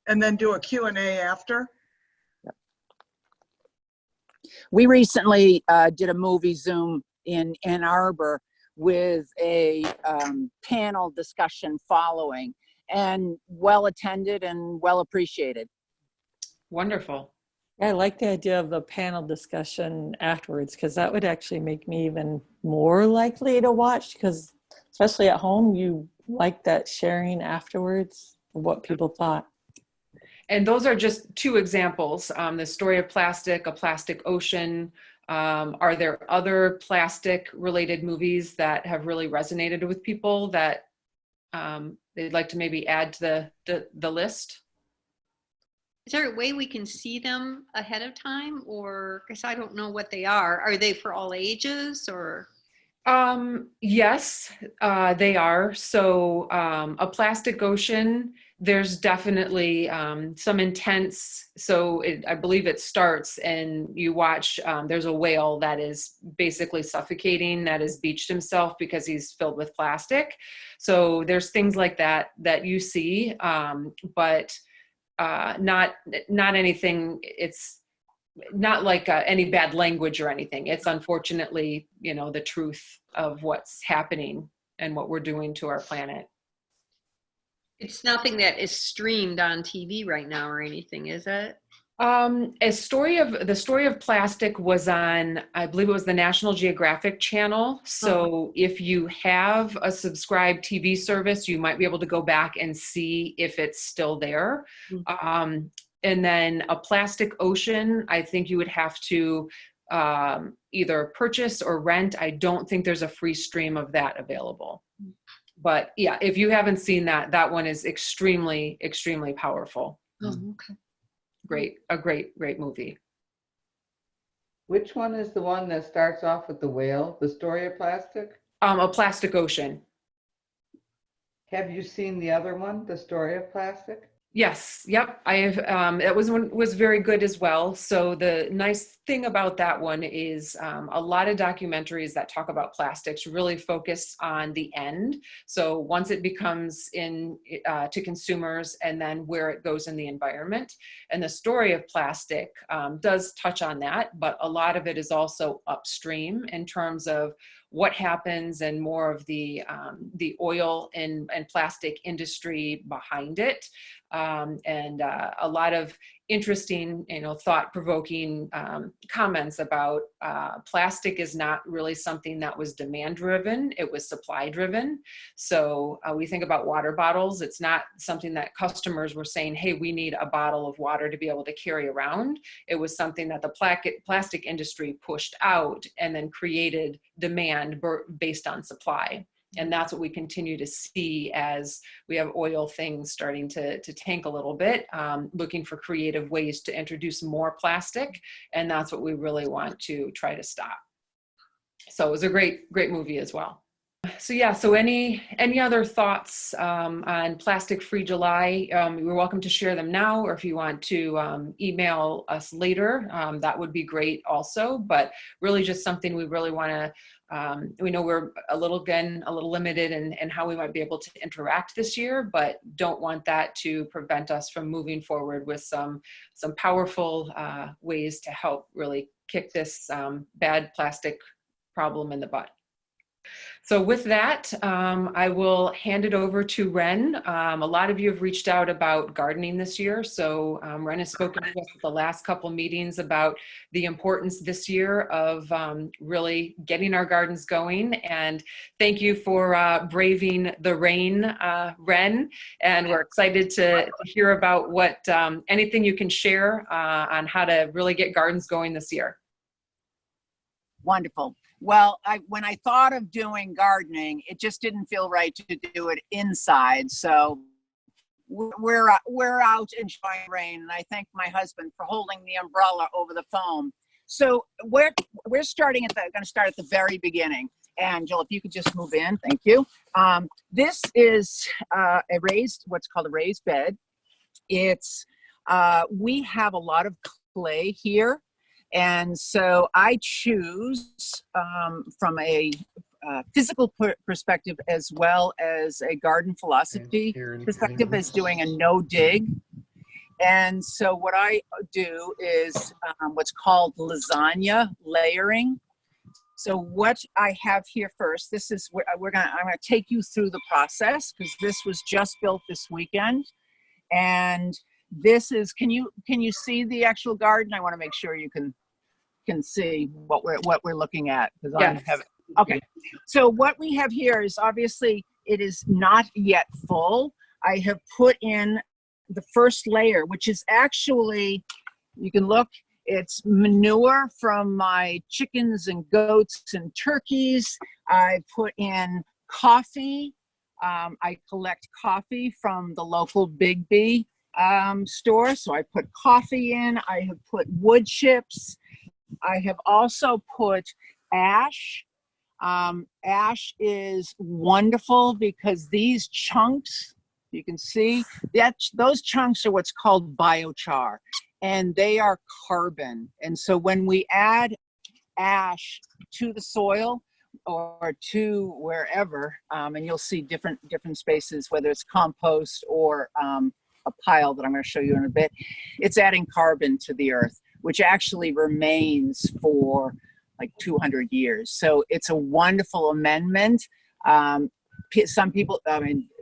and then do a Q&A after. We recently did a movie Zoom in Ann Arbor with a panel discussion following, and well attended and well appreciated. Wonderful. I like the idea of the panel discussion afterwards, because that would actually make me even more likely to watch, because especially at home, you like that sharing afterwards of what people thought. And those are just two examples. The story of plastic, a plastic ocean. Are there other plastic related movies that have really resonated with people that they'd like to maybe add to the list? Is there a way we can see them ahead of time, or, because I don't know what they are. Are they for all ages, or? Yes, they are. So a plastic ocean, there's definitely some intense, so I believe it starts and you watch, there's a whale that is basically suffocating, that has beached himself because he's filled with plastic. So there's things like that that you see, but not anything, it's not like any bad language or anything. It's unfortunately, the truth of what's happening and what we're doing to our planet. It's nothing that is streamed on TV right now or anything, is it? The story of plastic was on, I believe it was the National Geographic channel. So if you have a subscribed TV service, you might be able to go back and see if it's still there. And then a plastic ocean, I think you would have to either purchase or rent. I don't think there's a free stream of that available. But yeah, if you haven't seen that, that one is extremely, extremely powerful. Okay. A great movie. Which one is the one that starts off with the whale, the story of plastic? A plastic ocean. Have you seen the other one, the story of plastic? Yes. Yep. I have. That was very good as well. So the nice thing about that one is a lot of documentaries that talk about plastics really focus on the end. So once it becomes to consumers and then where it goes in the environment. And the story of plastic does touch on that, but a lot of it is also upstream in terms of what happens and more of the oil and plastic industry behind it. And a lot of interesting, thought-provoking comments about plastic is not really something that was demand-driven, it was supply-driven. So we think about water bottles, it's not something that customers were saying, hey, we need a bottle of water to be able to carry around. It was something that the plastic industry pushed out and then created demand based on supply. And that's what we continue to see as we have oil things starting to tank a little bit, looking for creative ways to introduce more plastic. And that's what we really want to try to stop. So it was a great movie as well. So yeah, so any other thoughts on Plastic Free July? You're welcome to share them now, or if you want to email us later, that would be great also. But really just something we really want to, we know we're a little limited in how we might be able to interact this year, but don't want that to prevent us from moving forward with some powerful ways to help really kick this bad plastic problem in the butt. So with that, I will hand it over to Wren. A lot of you have reached out about gardening this year. So Wren has spoken to us at the last couple meetings about the importance this year of really getting our gardens going. And thank you for braving the rain, Wren. And we're excited to hear about what anything you can share on how to really get gardens going this year. Wonderful. Well, when I thought of doing gardening, it just didn't feel right to do it inside. So we're out enjoying rain, and I thank my husband for holding the umbrella over the phone. So we're starting going to start at the very beginning. Angela, if you could just move in, thank you. This is what's called a raised bed. It's, we have a lot of clay here. And so I choose from a physical perspective as well as a garden philosophy perspective as doing a no dig. And so what I do is what's called lasagna layering. So what I have here first, this is where I'm gonna take you through the process because this was just built this weekend. And this is, can you see the actual garden? I want to make sure you can see what we're looking at because Yes. Okay. So what we have here is obviously it is not yet full. I have put in the first layer, which is actually, you can look, it's manure from my chickens and goats and turkeys. I put in coffee. I collect coffee from the local Big B store. So I put coffee in. I have put wood chips. I have also put ash. Ash is wonderful because these chunks, you can see that those chunks are what's called biochar, and they are carbon. And so when we add ash to the soil or to wherever, and you'll see different spaces, whether it's compost or a pile that I'm going to show you in a bit, it's adding carbon to the earth, which actually remains for like 200 years. So it's a wonderful amendment. Some people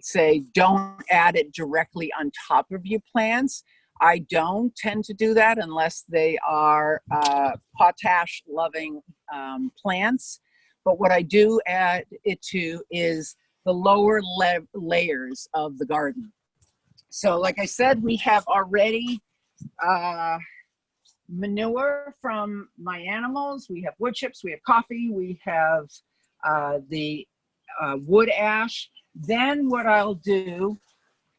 say don't add it directly on top of your plants. I don't tend to do that unless they are potash loving plants. But what I do add it to is the lower layers of the garden. So like I said, we have already manure from my animals. We have wood chips, we have coffee, we have the wood ash. Then what I'll do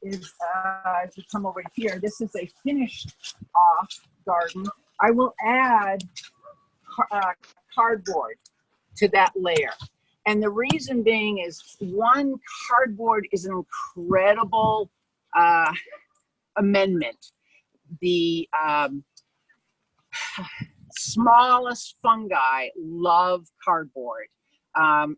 is, if you come over here, this is a finished off garden. I will add cardboard to that layer. And the reason being is, one, cardboard is an incredible amendment. The smallest fungi love cardboard.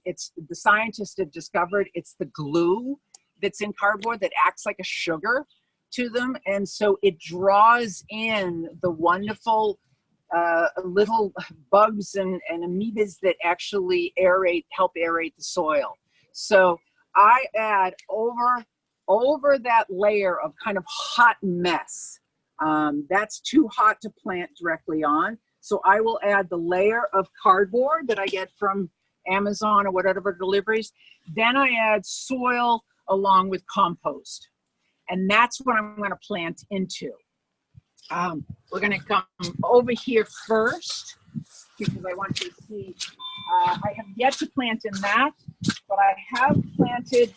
It's the scientists have discovered it's the glue that's in cardboard that acts like a sugar to them, and so it draws in the wonderful little bugs and amoebas that actually help aerate the soil. So I add over that layer of kind of hot mess. That's too hot to plant directly on. So I will add the layer of cardboard that I get from Amazon or whatever deliveries. Then I add soil along with compost. And that's what I'm going to plant into. We're going to come over here first because I want you to see. I have yet to plant in that, but I have planted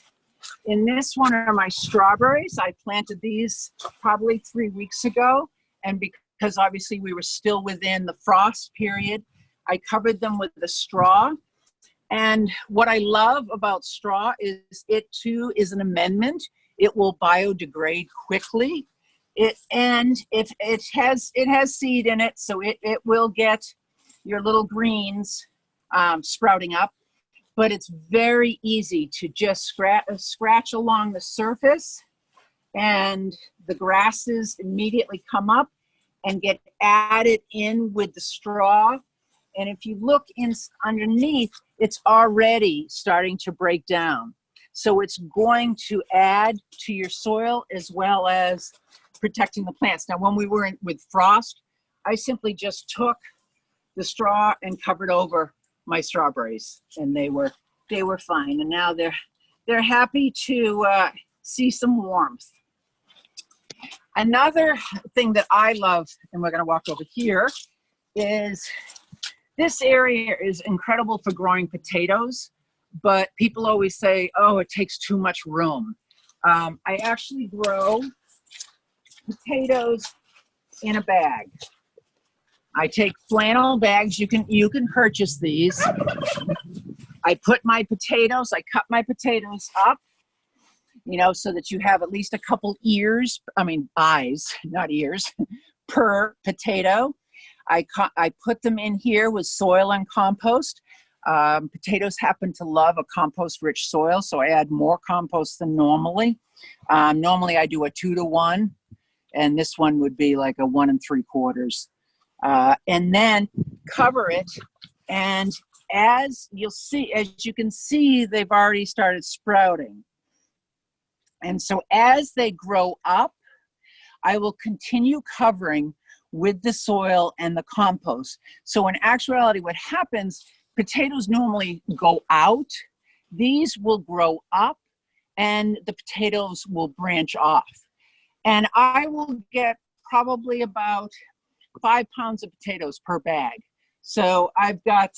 in this one are my strawberries. I planted these probably 3 weeks ago. And because obviously we were still within the frost period, I covered them with the straw. And what I love about straw is it too is an amendment. It will biodegrade quickly. It has seed in it, so it will get your little greens sprouting up. But it's very easy to just scratch along the surface, and the grasses immediately come up and get added in with the straw. And if you look underneath, it's already starting to break down. So it's going to add to your soil as well as protecting the plants. Now, when we were with frost, I simply just took the straw and covered over my strawberries, and they were fine. And now they're happy to see some warmth. Another thing that I love, and we're going to walk over here, is this area is incredible for growing potatoes, but people always say, oh, it takes too much room. I actually grow potatoes in a bag. I take flannel bags. You can purchase these. I put my potatoes, I cut my potatoes up, so that you have at least a couple eyes, not ears, per potato. I put them in here with soil and compost. Potatoes happen to love a compost-rich soil, so I add more compost than normally. Normally I do a 2-to-1, and this one would be like a 1 3/4. And then cover it, and as you can see, they've already started sprouting. And so as they grow up, I will continue covering with the soil and the compost. So in actuality, what happens, potatoes normally go out, these will grow up, and the potatoes will branch off. And I will get probably about 5 pounds of potatoes per bag. So I've got,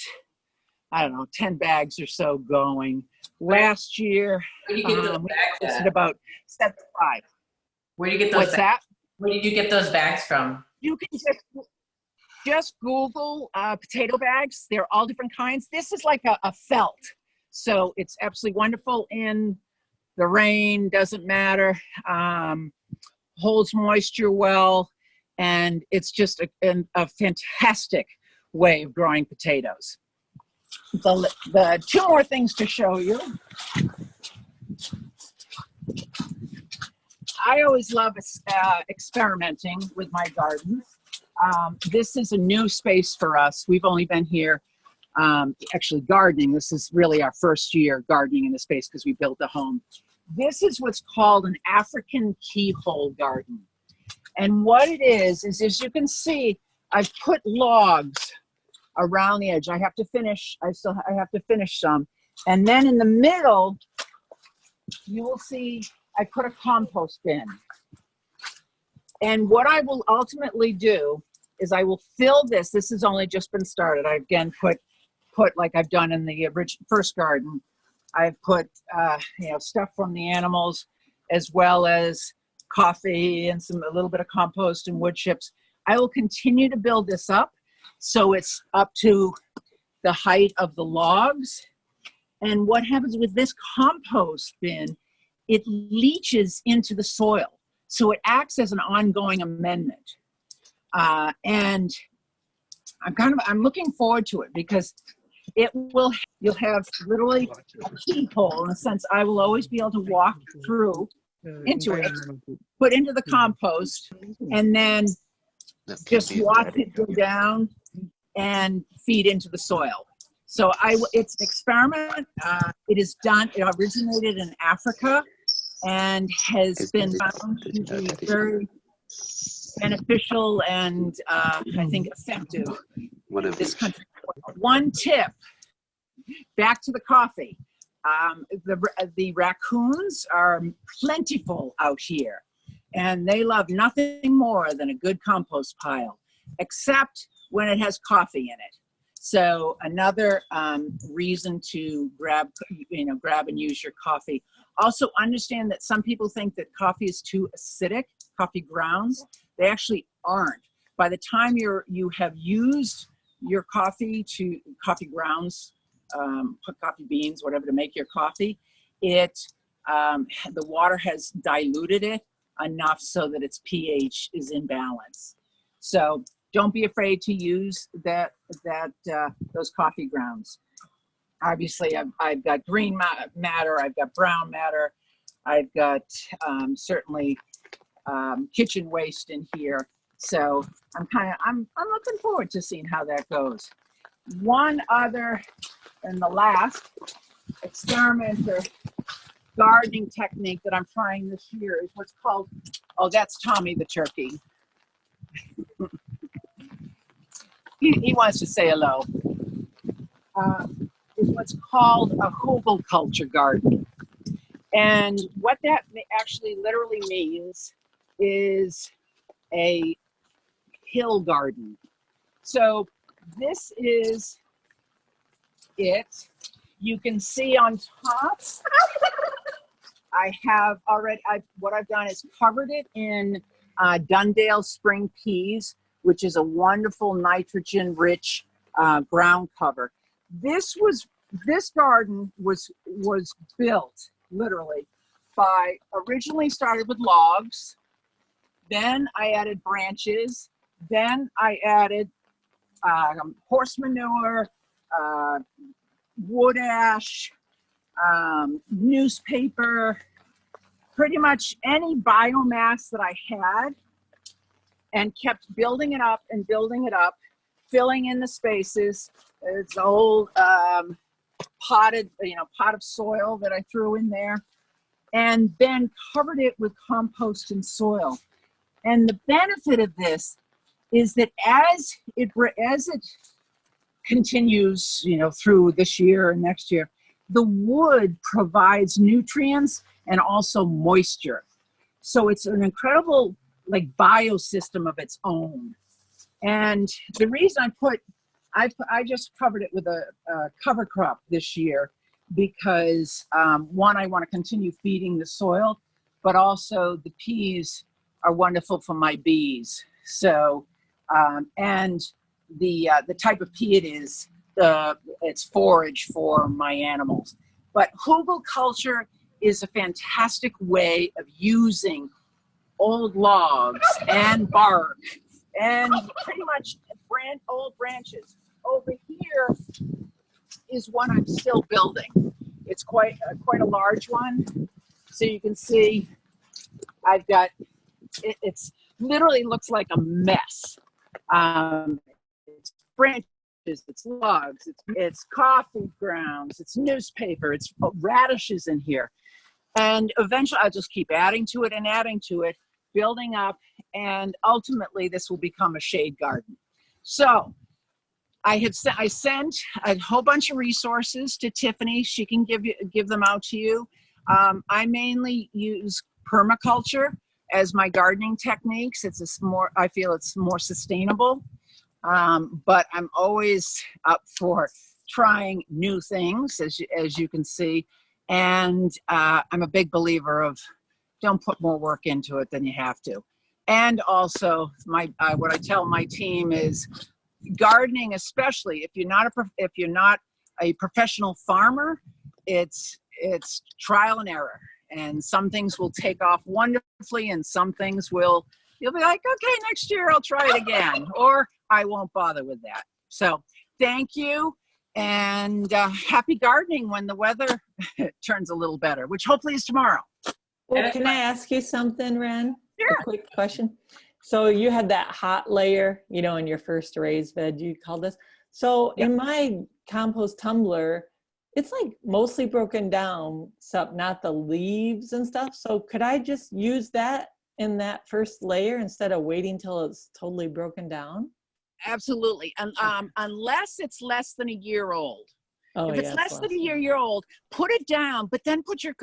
10 bags or so going. Last year, Where do you get those we bags posted at? about 75. Where do you get those What's that? Where did you get those bags from? You can just Google potato bags. They're all different kinds. This is like a felt. So it's absolutely wonderful in the rain, doesn't matter. Holds moisture well. And it's just a fantastic way of growing potatoes. The 2 more things to show you. I always love experimenting with my gardens. This is a new space for us. We've only been here actually gardening. This is really our first year gardening in the space because we built a home. This is what's called an African keyhole garden. And what it is as you can see, I've put logs around the edge. I have to finish some. And then in the middle, you will see I put a compost bin. And what I will ultimately do is I will fill this. This has only just been started. I again put like I've done in the first garden. I've put stuff from the animals, as well as coffee and a little bit of compost and wood chips. I will continue to build this up so it's up to the height of the logs. And what happens with this compost bin, it leaches into the soil. So it acts as an ongoing amendment. And I'm looking forward to it because you'll have literally a keyhole in a sense. I will always be able to walk through into it, put into the compost, and then just watch it go down and feed into the soil. So it's an experiment. It is done. It originated in Africa and has been found to be very beneficial and I think effective in this country. One tip, back to the coffee. The raccoons are plentiful out here, and they love nothing more than a good compost pile, except when it has coffee in it. So another reason to grab and use your coffee. Also understand that some people think that coffee is too acidic, coffee grounds. They actually aren't. By the time you have used your coffee grounds, coffee beans, whatever, to make your coffee, the water has diluted it enough so that its pH is in balance. So don't be afraid to use those coffee grounds. Obviously, I've got green matter, I've got brown matter, I've got certainly kitchen waste in here. So I'm looking forward to seeing how that goes. One other and the last experiment gardening technique that I'm trying this year is what's called, that's Tommy the turkey. he wants to say hello. Is what's called a hugelkultur garden. And what that actually literally means is a hill garden. So this is it. You can see on top, what I've done is covered it in Dundale spring peas, which is a wonderful nitrogen-rich ground cover. This was this garden was built literally by, originally started with logs, then I added branches, then I added horse manure, wood ash, newspaper, pretty much any biomass that I had, and kept building it up and building it up, filling in the spaces. It's old pot of soil that I threw in there, and then covered it with compost and soil. And the benefit of this is that as it continues, through this year and next year, the wood provides nutrients and also moisture. So it's an incredible biosystem of its own. And the reason I just covered it with a cover crop this year because one, I want to continue feeding the soil, but also the peas are wonderful for my bees. So, and the type of pea it is, it's forage for my animals. But hugelkultur is a fantastic way of using old logs and bark and pretty much old branches. Over here is one I'm still building. It's quite a large one. So you can see I've got, it's literally looks like a mess. It's branches, it's logs, it's coffee grounds, it's newspaper, it's radishes in here. And eventually I'll just keep adding to it, building up, and ultimately this will become a shade garden. So I sent a whole bunch of resources to Tiffany. She can give them out to you. I mainly use permaculture as my gardening techniques. I feel it's more sustainable. But I'm always up for trying new things, as you can see. And I'm a big believer of don't put more work into it than you have to. And also, what I tell my team is gardening, especially if you're not a professional farmer, it's trial and error. And some things will take off wonderfully, and some things you'll be like, okay, next year I'll try it again, or I won't bother with that. So thank you, and happy gardening when the weather turns a little better, which hopefully is tomorrow. Well, can I ask you something, Wren? Sure. A quick question. So you had that hot layer, in your first raised bed, you called this. So in my compost tumbler, it's mostly broken down, except not the leaves and stuff. So could I just use that in that first layer instead of waiting till it's totally broken down? Absolutely. And unless it's less than a year old. Oh, if it's less than a year old, put it down, but then put your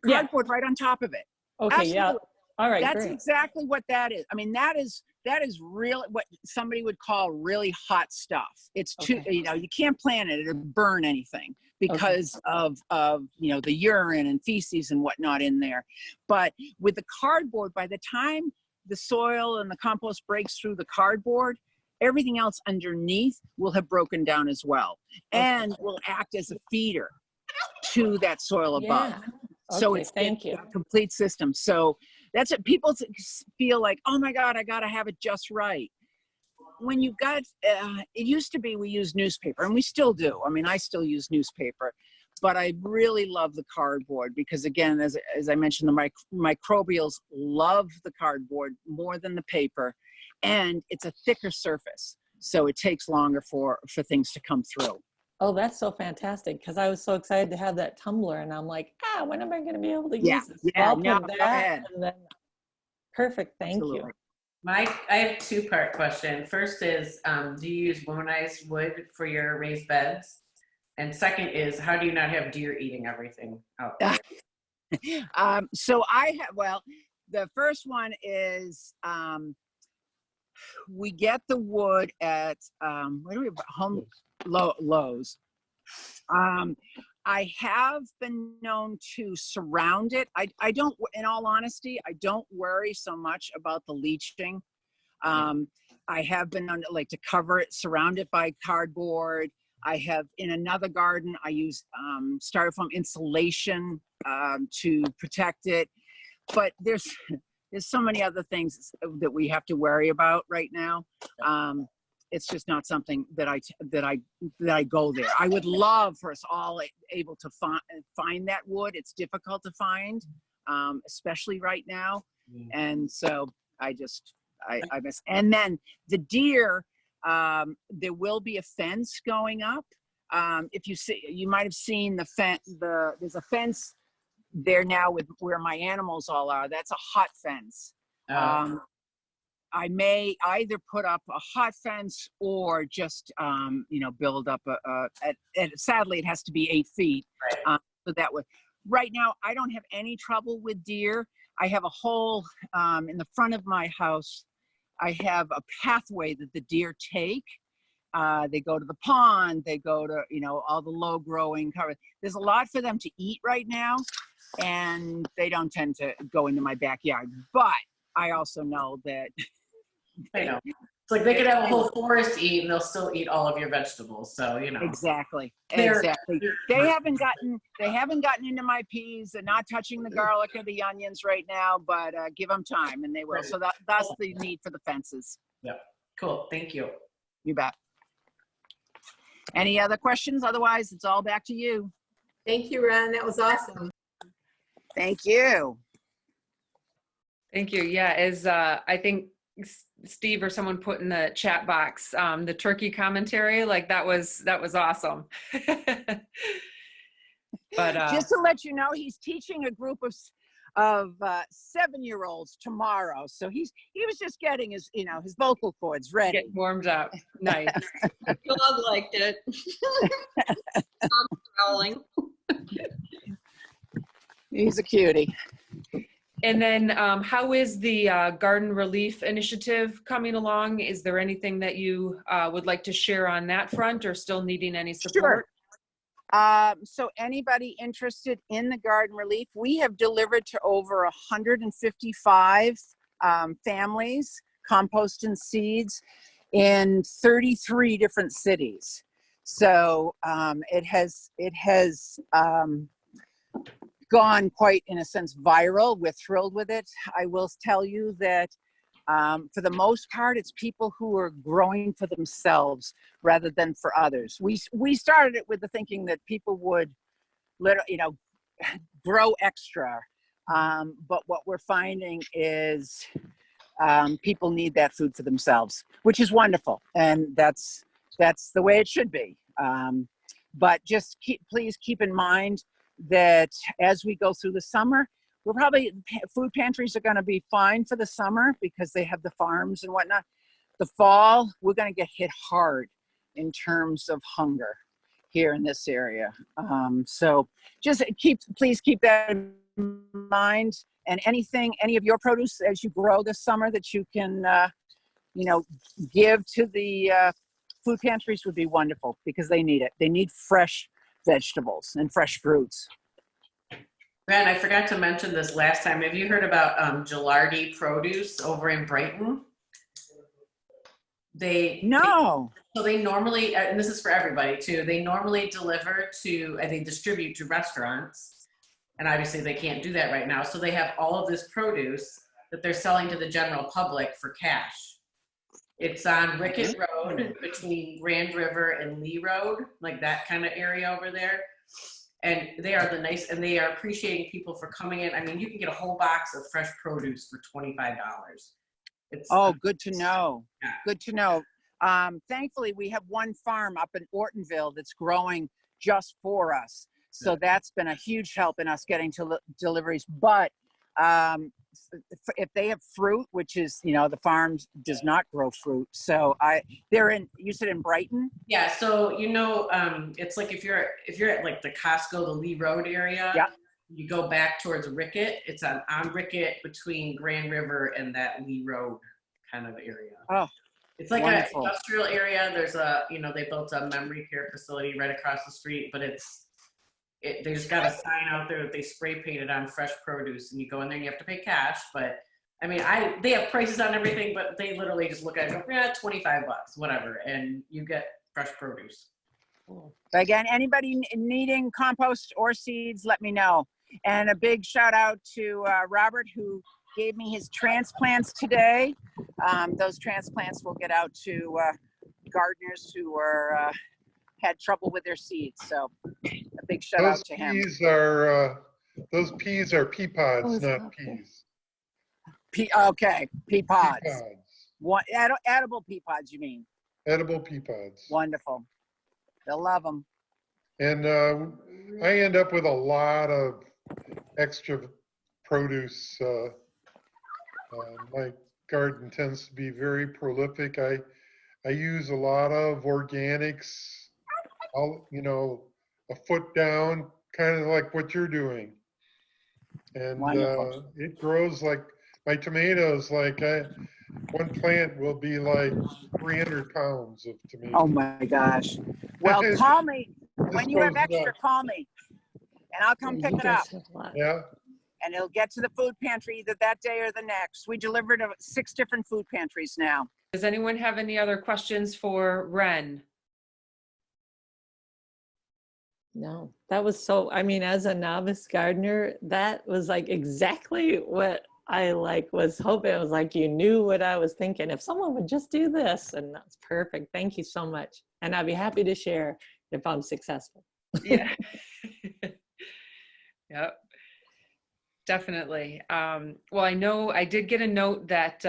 cardboard right on top of it. Okay. Absolutely. Yeah. All right. That's great. exactly what that is. I mean, that is really what somebody would call really hot stuff. It's too, you can't plant it or burn anything because of the urine and feces and whatnot in there. But with the cardboard, by the time the soil and the compost breaks through the cardboard, everything else underneath will have broken down as well, and will act as a feeder to that soil above. So it's a complete system. So that's it. People feel like, oh my God, I got to have it just right. When you've got, it used to be we used newspaper, and we still do. I mean, I still use newspaper, but I really love the cardboard because, again, as I mentioned, the microbials love the cardboard more than the paper, and it's a thicker surface, so it takes longer for things to come through. Oh, that's so fantastic, because I was so excited to have that tumbler, and I'm like, when am I going to be able to use this? I'll put that, and then perfect. Thank you. Mike, I have a two-part question. First is, do you use womanized wood for your raised beds? And second is, how do you not have deer eating everything out there? So I have, the first one is, we get the wood at, Lowe's. I have been known to surround it. I don't, in all honesty, I don't worry so much about the leaching. I have been known to cover it, surround it by cardboard. I have in another garden, I use styrofoam insulation to protect it. But there's so many other things that we have to worry about right now. It's just not something that I go there. I would love for us all able to find that wood. It's difficult to find, especially right now. And so I miss. And then the deer, there will be a fence going up. If you see, you might have seen the fence. There's a fence there now with where my animals all are. That's a hot fence. I may either put up a hot fence or just, build up sadly, it has to be 8 feet. Right. So that would, right now, I don't have any trouble with deer. I have a hole in the front of my house. I have a pathway that the deer take. They go to the pond, they go to, all the low growing cover. There's a lot for them to eat right now, and they don't tend to go into my backyard. But I also know that I know. It's like they could have a whole forest to eat and they'll still eat all of your vegetables. So, Exactly. They're- Exactly. They haven't gotten into my peas. They're not touching the garlic or the onions right now, but give them time and they will. So that's the need for the fences. Yeah. Cool. Thank you. You bet. Any other questions? Otherwise, it's all back to you. Thank you, Wren. That was awesome. Thank you. Thank you. Yeah, as I think Steve or someone put in the chat box, the turkey commentary, like that was awesome. But just to let you know, he's teaching a group of 7-year-olds tomorrow. So he was just getting his his vocal cords ready. Get warmed up. Nice. Dog liked it. I'm growling. He's a cutie. And then how is the Garden Relief Initiative coming along? Is there anything that you would like to share on that front, or still needing any support? Sure. So anybody interested in the Garden Relief, we have delivered to over 155 families compost and seeds in 33 different cities. So it has gone quite, in a sense, viral. We're thrilled with it. I will tell you that for the most part, it's people who are growing for themselves rather than for others. We started it with the thinking that people would, grow extra. But what we're finding is people need that food for themselves, which is wonderful, and that's the way it should be. But just please keep in mind that as we go through the summer, food pantries are going to be fine for the summer because they have the farms and whatnot. The fall, we're going to get hit hard in terms of hunger here in this area. So just please keep that in mind. And any of your produce as you grow this summer that you can, give to the food pantries would be wonderful because they need it. They need fresh vegetables and fresh fruits. Wren, I forgot to mention this last time. Have you heard about Gilardi Produce over in Brighton? No. So they normally, and this is for everybody too, they normally deliver to, and they distribute to restaurants. And obviously they can't do that right now. So they have all of this produce that they're selling to the general public for cash. It's on Rickett Road between Grand River and Lee Road, like that kind of area over there. And they are and they are appreciating people for coming in. I mean, you can get a whole box of fresh produce for $25. Good to know. Yeah. Good to know. Thankfully, we have one farm up in Ortonville that's growing just for us. So that's been a huge help in us getting to deliveries. But if they have fruit, which is, the farm does not grow fruit. So you said in Brighton? Yeah. So, it's like if you're at like the Costco, the Lee Road area, yeah. You go back towards Rickett. It's on Rickett between Grand River and that Lee Road kind of area. Oh, it's like wonderful. an industrial area. There's they built a memory care facility right across the street, but they just got a sign out there that they spray painted on fresh produce, and you go in there and you have to pay cash. But I mean, they have prices on everything, but they literally just look at it and go, $25, whatever, and you get fresh produce. But again, anybody needing compost or seeds, let me know. And a big shout out to Robert, who gave me his transplants today. Those transplants will get out to gardeners who are had trouble with their seeds. So a big shout out to him. Those peas are pea pods, not peas. Okay, pea pods. Pea pods. What, edible pea pods, you mean? Edible pea pods. Wonderful. They'll love them. And I end up with a lot of extra produce. My garden tends to be very prolific. I use a lot of organics, a foot down, kind of like what you're doing. And it grows like my tomatoes, one plant will be like 300 pounds of tomatoes. Oh my gosh. Well, call me. When you have extra, call me. And I'll come pick it up. Yeah. And it'll get to the food pantry either that day or the next. We delivered to 6 different food pantries now. Does anyone have any other questions for Wren? No, that was so, I mean, as a novice gardener, that was like exactly what I was hoping. It was like, you knew what I was thinking. If someone would just do this, and that's perfect. Thank you so much. And I'd be happy to share if I'm successful. Yeah. Yep. Definitely. Well, I know I did get a note that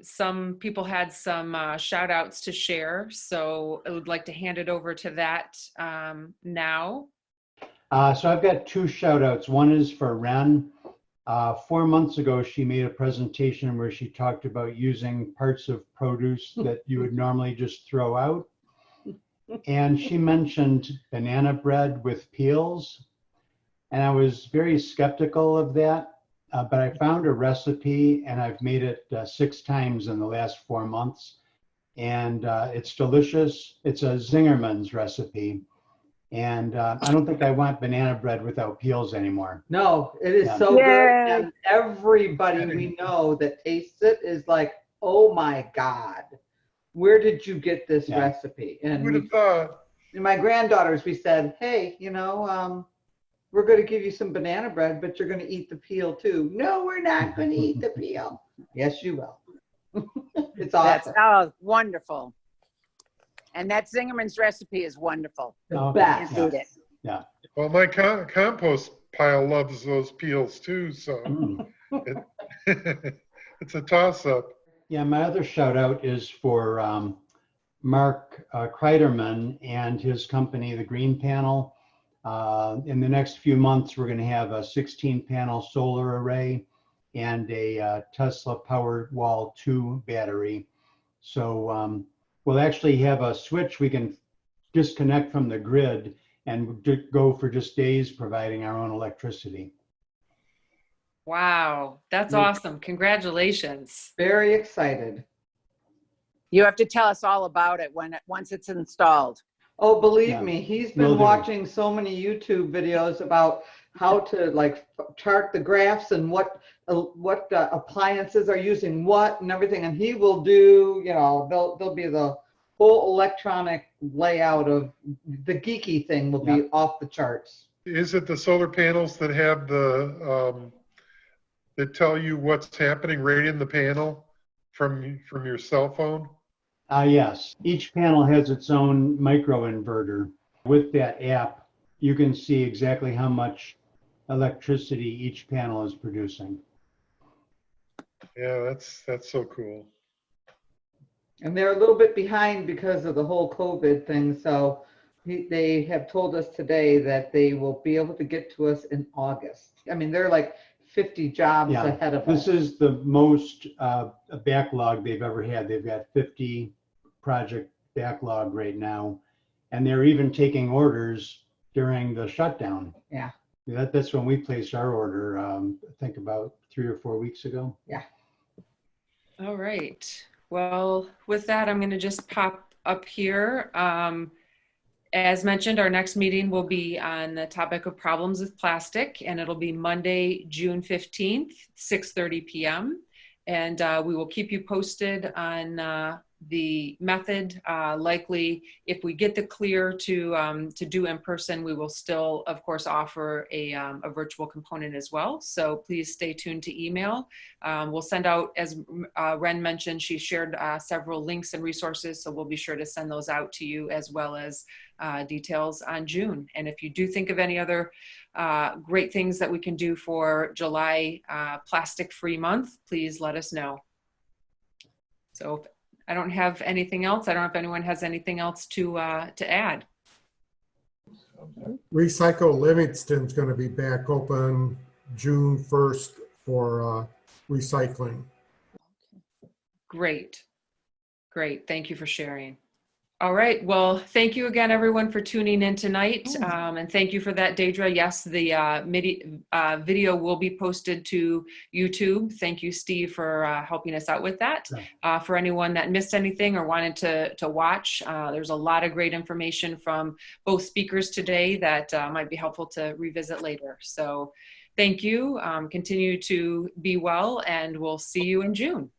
some people had some shout outs to share. So I would like to hand it over to that now. So I've got 2 shout outs. One is for Wren. 4 months ago, she made a presentation where she talked about using parts of produce that you would normally just throw out. And she mentioned banana bread with peels. And I was very skeptical of that, but I found a recipe and I've made it 6 times in the last 4 months. And it's delicious. It's a Zingerman's recipe. And I don't think I want banana bread without peels anymore. No, it is so good. And everybody we know that tastes it is like, oh my God, where did you get this recipe? And Who'd have thought? My granddaughters, we said, hey, we're going to give you some banana bread, but you're going to eat the peel too. No, we're not going to eat the peel. Yes, you will. It's awesome. Oh, wonderful. And that Zingerman's recipe is wonderful. The best. Yeah. Well, my compost pile loves those peels too, so it's a toss-up. Yeah, my other shout out is for Mark Kreiderman and his company, the Green Panel. In the next few months, we're going to have a 16-panel solar array and a Tesla Powerwall 2 battery. So we'll actually have a switch we can disconnect from the grid and go for just days providing our own electricity. Wow, that's awesome. Congratulations. Very excited. You have to tell us all about it once it's installed. Oh, believe me, he's been watching so many YouTube videos about how to chart the graphs and what appliances are using what and everything. And he will do, there'll be the whole electronic layout of the geeky thing will be off the charts. Is it the solar panels that have that tell you what's happening right in the panel from your cell phone? Yes, each panel has its own microinverter. With that app, you can see exactly how much electricity each panel is producing. Yeah, that's so cool. And they're a little bit behind because of the whole COVID thing. So they have told us today that they will be able to get to us in August. I mean, they're like 50 jobs ahead of us. This is the most backlog they've ever had. They've got 50 project backlog right now. And they're even taking orders during the shutdown. Yeah. That's when we placed our order, I think about 3 or 4 weeks ago. Yeah. All right. Well, with that, I'm going to just pop up here. As mentioned, our next meeting will be on the topic of problems with plastic, and it'll be Monday, June 15th, 6:30 p.m. And we will keep you posted on the method. Likely, if we get the clear to do in person, we will still, of course, offer a virtual component as well. So please stay tuned to email. We'll send out, as Wren mentioned, she shared several links and resources, so we'll be sure to send those out to you, as well as details on June. And if you do think of any other great things that we can do for July plastic-free month, please let us know. So I don't have anything else. I don't know if anyone has anything else to add. Recycle Livingston's going to be back open June 1st for recycling. Great. Great. Thank you for sharing. All right. Well, thank you again, everyone, for tuning in tonight. And thank you for that, Daedra. Yes, the video will be posted to YouTube. Thank you, Steve, for helping us out with that. For anyone that missed anything or wanted to watch, there's a lot of great information from both speakers today that might be helpful to revisit later. So thank you. Continue to be well, and we'll see you in June.